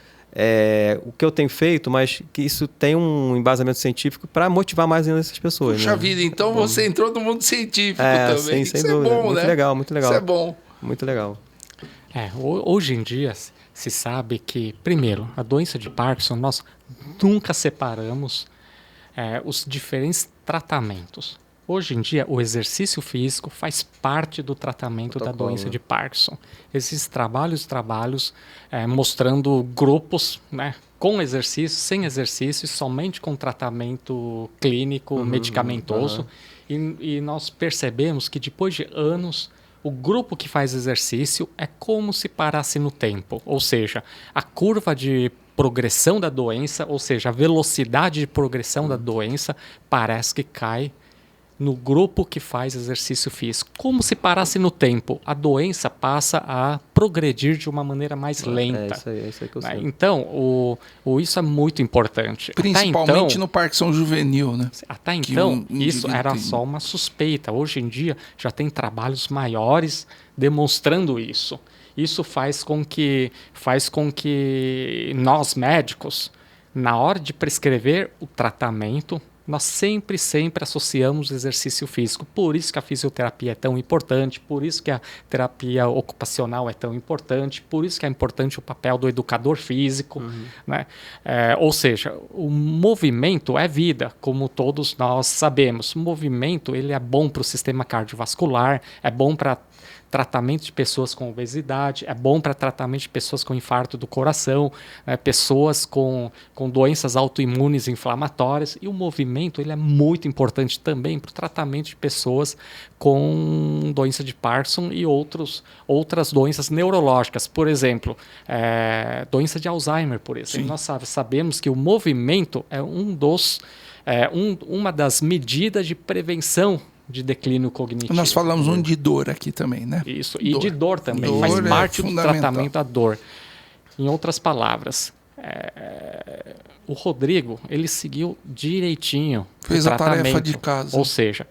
o que eu tenho feito, mas que isso tem um embasamento científico para motivar mais ainda essas pessoas. Puxa né? vida, então você entrou no mundo científico também. Sim, sem dúvida. É bom, muito né? legal, muito legal. Isso é bom. Muito legal. Hoje em dia se sabe que, primeiro, a doença de Parkinson, nós nunca separamos os diferentes tratamentos. Hoje em dia, o exercício físico faz parte do tratamento da doença de Parkinson. Existem trabalhos mostrando grupos, né, com exercício, sem exercício, somente com tratamento clínico, medicamentoso. E nós percebemos que depois de anos, o grupo que faz exercício é como se parasse no tempo. Ou seja, a curva de progressão da doença, ou seja, a velocidade de progressão da doença parece que cai no grupo que faz exercício físico. Como se parasse no tempo, a doença passa a progredir de uma maneira mais lenta. É isso aí que eu sei. Então, isso é muito importante. Principalmente no Parkinson juvenil, né? Até então, isso era só uma suspeita. Hoje em dia, já tem trabalhos maiores demonstrando isso. Isso faz com que nós, médicos, na hora de prescrever o tratamento, nós sempre associamos exercício físico. Por isso que a fisioterapia é tão importante, por isso que a terapia ocupacional é tão importante, por isso que é importante o papel do educador físico. Né? Ou seja, o movimento é vida, como todos nós sabemos. O movimento ele é bom para o sistema cardiovascular, é bom para tratamento de pessoas com obesidade, é bom para tratamento de pessoas com infarto do coração, pessoas com doenças autoimunes inflamatórias. E o movimento ele é muito importante também para o tratamento de pessoas com doença de Parkinson e outras doenças neurológicas. Por exemplo, doença de Alzheimer, por exemplo. Nós sabemos que o movimento é uma das medidas de prevenção de declínio cognitivo. Nós falamos de dor aqui também, né? Isso, e de dor também. Faz parte do tratamento da dor. Em outras palavras, o Rodrigo, ele seguiu direitinho fez a tarefa de casa. Ou seja,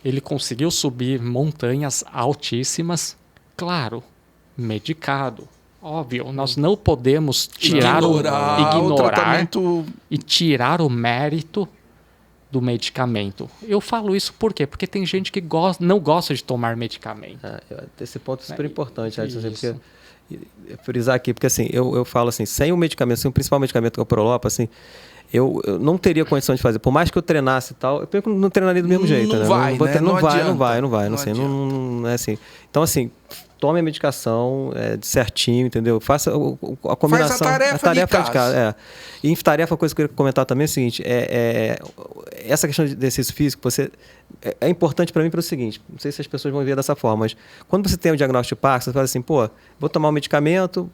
ele conseguiu subir montanhas altíssimas, claro, medicado. Óbvio, nós não podemos ignorar o tratamento e tirar o mérito do medicamento. Eu falo isso por quê? Porque tem gente que não gosta de tomar medicamento. Esse ponto é super importante, Edson, Isso. porque frisar aqui, porque assim, eu falo assim, sem o medicamento, sem o principal medicamento que é o Prolopa, assim, eu não teria condição de fazer. Por mais que eu treinasse e tal, eu não treinaria do mesmo jeito. Não vai, né? Não vai. Não é assim. Então, assim, tome a medicação certinho, entendeu? Faça a combinação. Faz a tarefa de casa. E em tarefa, a coisa que eu queria comentar também é o seguinte, essa questão de exercício físico, é importante para mim pelo seguinte, não sei se as pessoas vão ver dessa forma, mas quando você tem o diagnóstico de Parkinson, você fala assim, vou tomar um medicamento,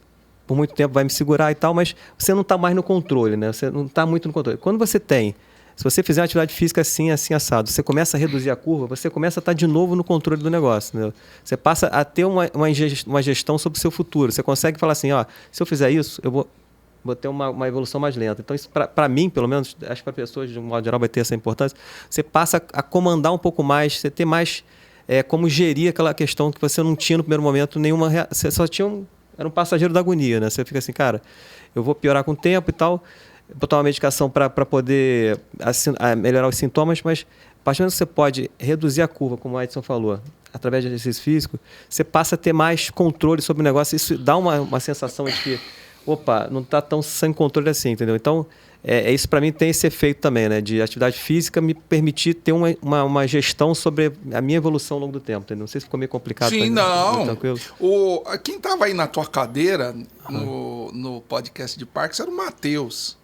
por muito tempo vai me segurar e tal, mas você não está mais no controle, né? Você não está muito no controle. Quando você tem, se você fizer uma atividade física assim, assado, você começa a reduzir a curva, você começa a estar de novo no controle do negócio, entendeu? Você passa a ter uma gestão sobre o seu futuro. Você consegue falar assim, se eu fizer isso, eu vou ter uma evolução mais lenta. Então, isso para mim, pelo menos, acho que para pessoas, de um modo geral, vai ter essa importância. Você passa a comandar um pouco mais, você ter mais como gerir aquela questão que você não tinha no primeiro momento nenhuma... Você só tinha era um passageiro da agonia, né? Você fica assim, cara, eu vou piorar com o tempo e tal, vou tomar uma medicação para poder melhorar os sintomas, mas a partir do momento que você pode reduzir a curva, como o Edson falou, através de exercício físico, você passa a ter mais controle sobre o negócio. Isso dá uma sensação de que, não está tão sem controle assim, entendeu? Então, isso para mim tem esse efeito também, né? De atividade física me permitir ter uma gestão sobre a minha evolução ao longo do tempo, entendeu? Não sei se ficou meio complicado. Sim, não. Tranquilo. Quem estava aí na tua cadeira, no podcast de Parkinson, era o Matheus.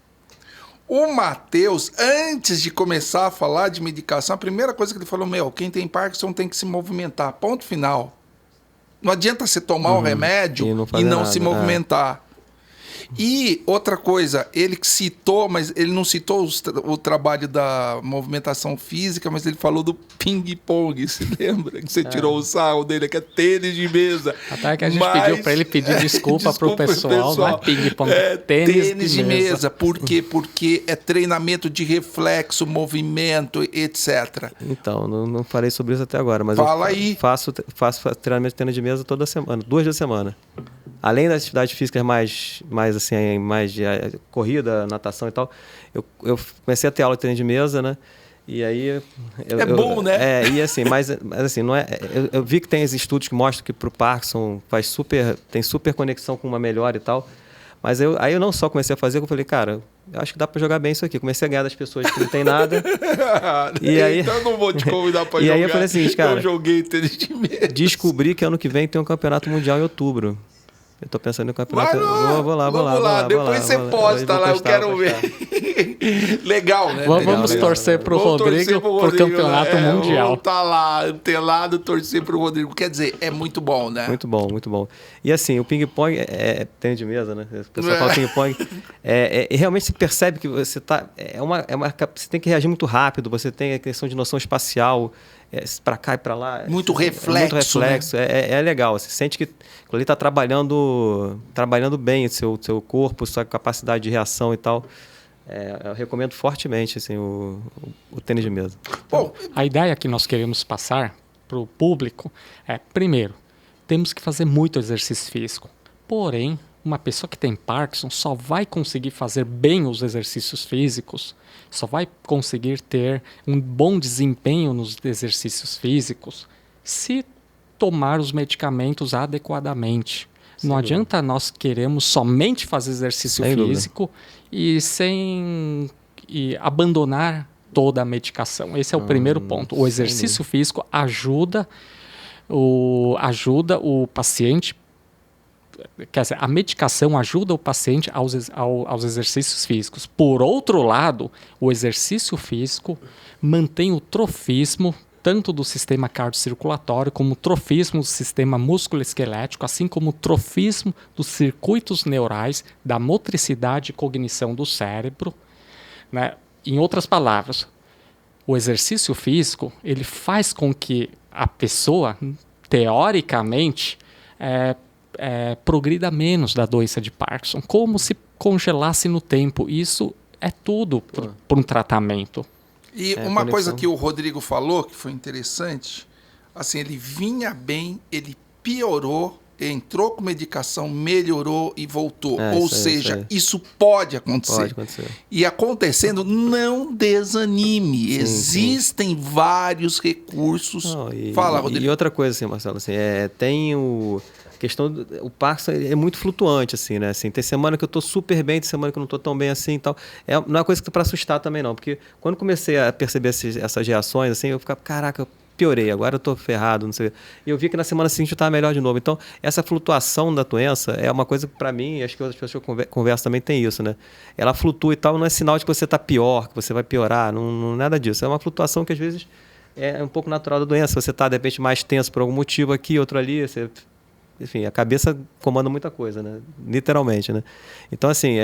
O Matheus, antes de começar a falar de medicação, a primeira coisa que ele falou, quem tem Parkinson tem que se movimentar, ponto final. Não adianta você tomar o remédio e não se movimentar. E outra coisa, ele citou, mas ele não citou o trabalho da movimentação física, mas ele falou do ping-pong, se lembra? Que você tirou o sarro dele, que é tênis de mesa. Até que a gente pediu para ele pedir desculpa pro pessoal, não é ping-pong, tênis de mesa. Por quê? Porque é treinamento de reflexo, movimento, etc. Então, não falei sobre isso até agora, mas aí. Faço treinamento de tênis de mesa toda semana, 2 vezes a semana. Além das atividades físicas mais de corrida, natação e tal, eu comecei a ter aula de tênis de mesa, né? E aí... bom, né? E assim, mas assim, não é... Eu vi que tem estudos que mostram que pro Parkinson tem super conexão com uma melhora e tal. Mas aí eu não só comecei a fazer, eu falei, cara, eu acho que dá para jogar bem isso aqui. Comecei a ganhar das pessoas que não tem nada. E aí, então eu não vou te convidar para jogar. E aí eu falei assim, cara... Eu joguei tênis de mesa. Descobri que ano que vem tem um campeonato mundial em outubro. Eu tô pensando no campeonato. Vou lá. Depois você posta lá, eu quero ver. Legal, né? Vamos torcer pro Rodrigo pro campeonato mundial. Vamos tá lá, antelado, torcer pro Rodrigo. Quer dizer, é muito bom, né? Muito bom, muito bom. E assim, o ping-pong tênis de mesa, né? O pessoal fala ping-pong. Realmente se percebe que você tá. Você tem que reagir muito rápido, você tem a questão de noção espacial. Para cá e para lá. Muito reflexo. Né? É legal. Você sente que ele está trabalhando bem o seu corpo, sua capacidade de reação e tal. Eu recomendo fortemente assim, o tênis de mesa. Bom, a ideia que nós queremos passar para o público é, primeiro, temos que fazer muito exercício físico. Porém, uma pessoa que tem Parkinson só vai conseguir fazer bem os exercícios físicos, só vai conseguir ter um bom desempenho nos exercícios físicos se tomar os medicamentos adequadamente. Não adianta nós queremos somente fazer exercício físico e abandonar toda a medicação. Esse é o primeiro ponto. O exercício físico ajuda o paciente. Quer dizer, a medicação ajuda o paciente aos exercícios físicos. Por outro lado, o exercício físico mantém o trofismo tanto do sistema cardiocirculatório como o trofismo do sistema músculo-esquelético, assim como o trofismo dos circuitos neurais, da motricidade e cognição do cérebro. Né? Em outras palavras, o exercício físico ele faz com que a pessoa, teoricamente, progrida menos da doença de Parkinson, como se congelasse no tempo. Isso é tudo para um tratamento. E uma coisa que o Rodrigo falou, que foi interessante, assim, ele vinha bem, ele piorou entrou com medicação, melhorou e voltou. Ou isso aí, seja, isso pode acontecer. Pode acontecer. E acontecendo, não desanime. Existem vários recursos. Não, Fala, Rodrigo. E outra coisa, assim, Marcelo, assim, tem a questão o Parkinson é muito flutuante, assim, né? Assim, tem semana que eu tô super bem, tem semana que eu não tô tão bem assim e tal. Não é uma coisa que para assustar também, não. Porque quando comecei a perceber essas reações, assim, eu ficava, caraca, piorei, agora eu tô ferrado, não sei. E eu vi que na semana seguinte eu estava melhor de novo. Então, essa flutuação da doença é uma coisa que, para mim, acho que outras pessoas que eu converso também tem isso, né? Ela flutua e tal, não é sinal de que você está pior, que você vai piorar, não nada disso. É uma flutuação que, às vezes, é um pouco natural da doença. Você está, de repente, mais tenso por algum motivo aqui, outro ali, enfim, a cabeça comanda muita coisa, né? Literalmente, né? Então, assim,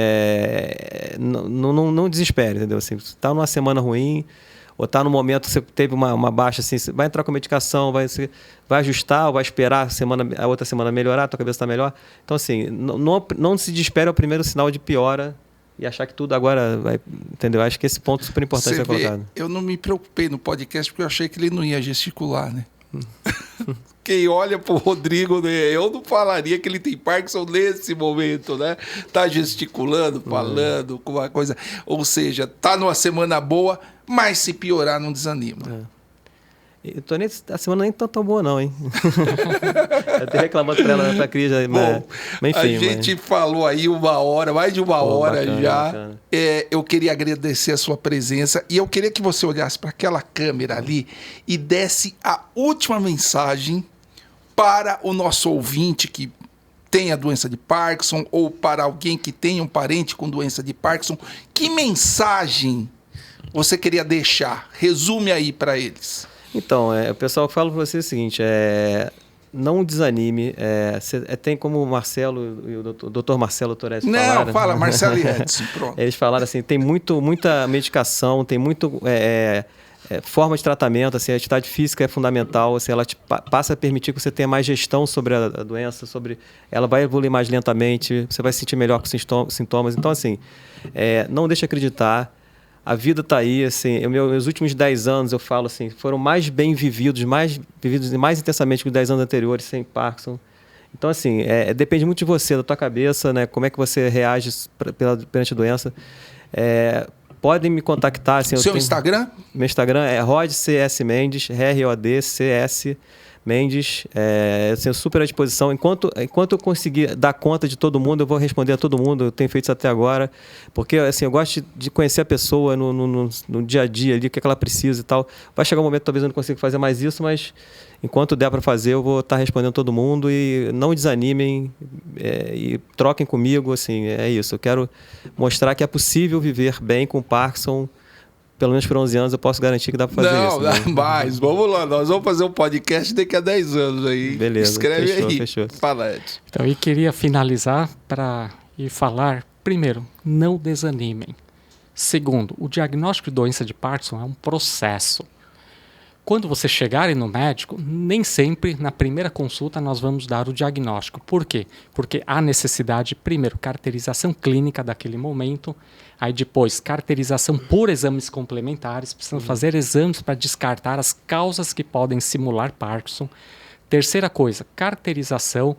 não desespere, entendeu? Assim, você está numa semana ruim, ou está no momento que você teve uma baixa, assim, você vai entrar com medicação, vai ajustar, ou vai esperar a outra semana melhorar, a tua cabeça está melhor. Então, assim, não se desespere ao primeiro sinal de piora e achar que tudo agora vai... Entendeu? Acho que esse ponto é super importante ser colocado. Eu não me preocupei no podcast porque eu achei que ele não ia gesticular, né? Quem olha pro Rodrigo, né? Eu não falaria que ele tem Parkinson nesse momento, né? Tá gesticulando, falando, com uma coisa. Ou seja, tá numa semana boa, mas se piorar, não desanima. A semana nem tão boa, não, hein? Eu até reclamando pra ela, pra Cris, mas enfim. A gente falou aí mais de uma hora bacana, já. Bacana. Eu queria agradecer a sua presença e eu queria que você olhasse para aquela câmera ali e desse a última mensagem para o nosso ouvinte que tem a doença de Parkinson ou para alguém que tem um parente com doença de Parkinson. Que mensagem você queria deixar? Resume aí para eles. Então, o pessoal fala para você o seguinte, não desanime, tem como o Marcelo e o doutor Marcelo Torres falaram... Não, fala, Marcelo e Edson, pronto. Eles falaram assim, tem muita medicação, tem muito forma de tratamento, assim, a atividade física é fundamental, assim, ela passa a permitir que você tenha mais gestão sobre a doença, ela vai evoluir mais lentamente, você vai se sentir melhor com os sintomas. Então, assim, não deixe de acreditar. A vida está aí, assim, meus últimos 10 anos, eu falo assim, foram mais bem vividos, mais intensamente que os 10 anos anteriores, sem Parkinson. Então, assim, depende muito de você, da tua cabeça, né? Como é que você reage perante a doença. Podem me contactar. Assim, Instagram? Meu Instagram é RodCS Mendes, RODCS Mendes. Eu tenho super à disposição. Enquanto eu conseguir dar conta de todo mundo, eu vou responder a todo mundo. Eu tenho feito isso até agora. Porque assim, eu gosto de conhecer a pessoa no dia a dia, ali, o que ela precisa e tal. Vai chegar um momento, talvez eu não consiga fazer mais isso, mas enquanto der para fazer, eu vou estar respondendo todo mundo. E não desanimem e troquem comigo. Assim, é isso. Eu quero mostrar que é possível viver bem com Parkinson. Pelo menos por 11 anos eu posso garantir que dá para fazer isso. Não, mas vamos lá. Nós vamos fazer um podcast daqui a 10 anos aí. Beleza. Escreve aí. Fechou. Fala, Edson. Então, eu queria finalizar e falar, primeiro, não desanimem. Segundo, o diagnóstico de doença de Parkinson é um processo. Quando você chegarem no médico, nem sempre na primeira consulta nós vamos dar o diagnóstico. Por quê? Porque há necessidade, primeiro, caracterização clínica daquele momento, aí depois caracterização por exames complementares, precisamos fazer exames para descartar as causas que podem simular Parkinson. Terceira coisa, caracterização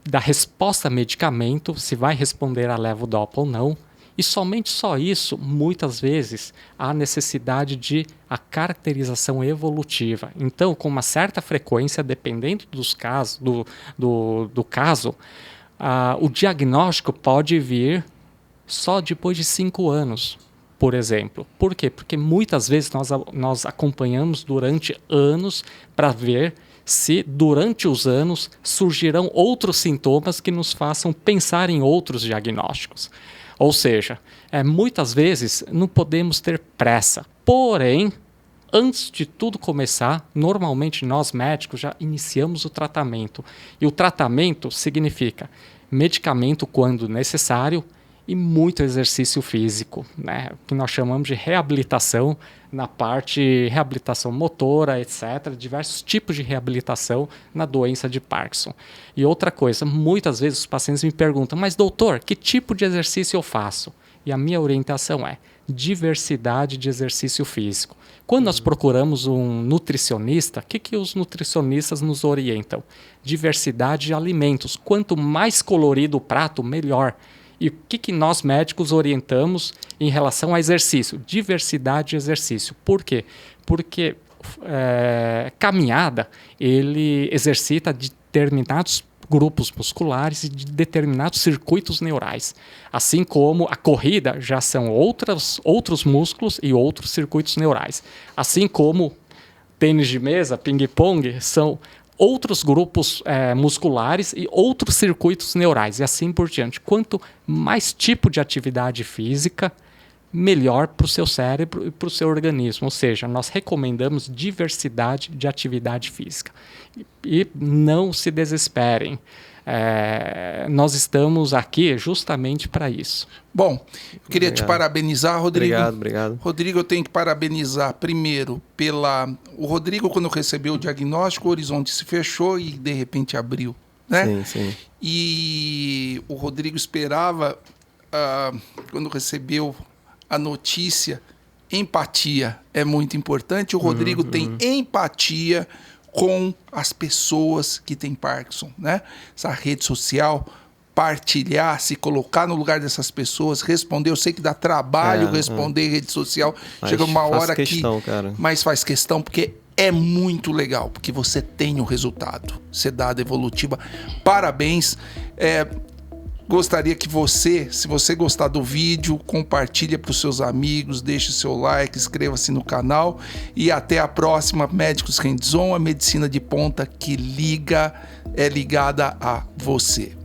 da resposta a medicamento, se vai responder a levodopa ou não. E somente só isso, muitas vezes, há necessidade de a caracterização evolutiva. Então, com uma certa frequência, dependendo dos casos, do caso, o diagnóstico pode vir só depois de 5 anos, por exemplo. Por quê? Porque muitas vezes nós acompanhamos durante anos para ver se durante os anos surgirão outros sintomas que nos façam pensar em outros diagnósticos. Ou seja, muitas vezes não podemos ter pressa. Porém, antes de tudo começar, normalmente nós médicos já iniciamos o tratamento. E o tratamento significa medicamento quando necessário e muito exercício físico, né? O que nós chamamos de reabilitação na parte reabilitação motora, etc. Diversos tipos de reabilitação na doença de Parkinson. E outra coisa, muitas vezes os pacientes me perguntam, mas doutor, que tipo de exercício eu faço? E a minha orientação é diversidade de exercício físico. Quando nós procuramos um nutricionista, o que os nutricionistas nos orientam? Diversidade de alimentos. Quanto mais colorido o prato, melhor. E o que nós médicos orientamos em relação a exercício? Diversidade de exercício. Por quê? Porque caminhada, ele exercita determinados grupos musculares e de determinados circuitos neurais. Assim como a corrida já são outros músculos e outros circuitos neurais. Assim como tênis de mesa, ping-pong, são outros grupos musculares e outros circuitos neurais, e assim por diante. Quanto mais tipo de atividade física, melhor para o seu cérebro e para o seu organismo. Ou seja, nós recomendamos diversidade de atividade física. E não se desesperem. Nós estamos aqui justamente para isso. Bom, eu queria te parabenizar, Rodrigo. Obrigado. Rodrigo, eu tenho que parabenizar primeiro o Rodrigo, quando recebeu o diagnóstico, o horizonte se fechou e de repente abriu, né? Sim. E o Rodrigo esperava, quando recebeu a notícia, empatia é muito importante. O Rodrigo tem empatia com as pessoas que têm Parkinson, né? Essa rede social, partilhar, se colocar no lugar dessas pessoas, responder. Eu sei que dá trabalho responder em rede social. Mas chega uma hora cara. Mas faz questão, porque é muito legal, porque você tem o resultado. Você dá a evolutiva. Parabéns. Gostaria que você, se você gostar do vídeo, compartilhe para os seus amigos, deixe seu like, inscreva-se no canal e até a próxima. Médicos Hands-On, a medicina de ponta que é ligada a você.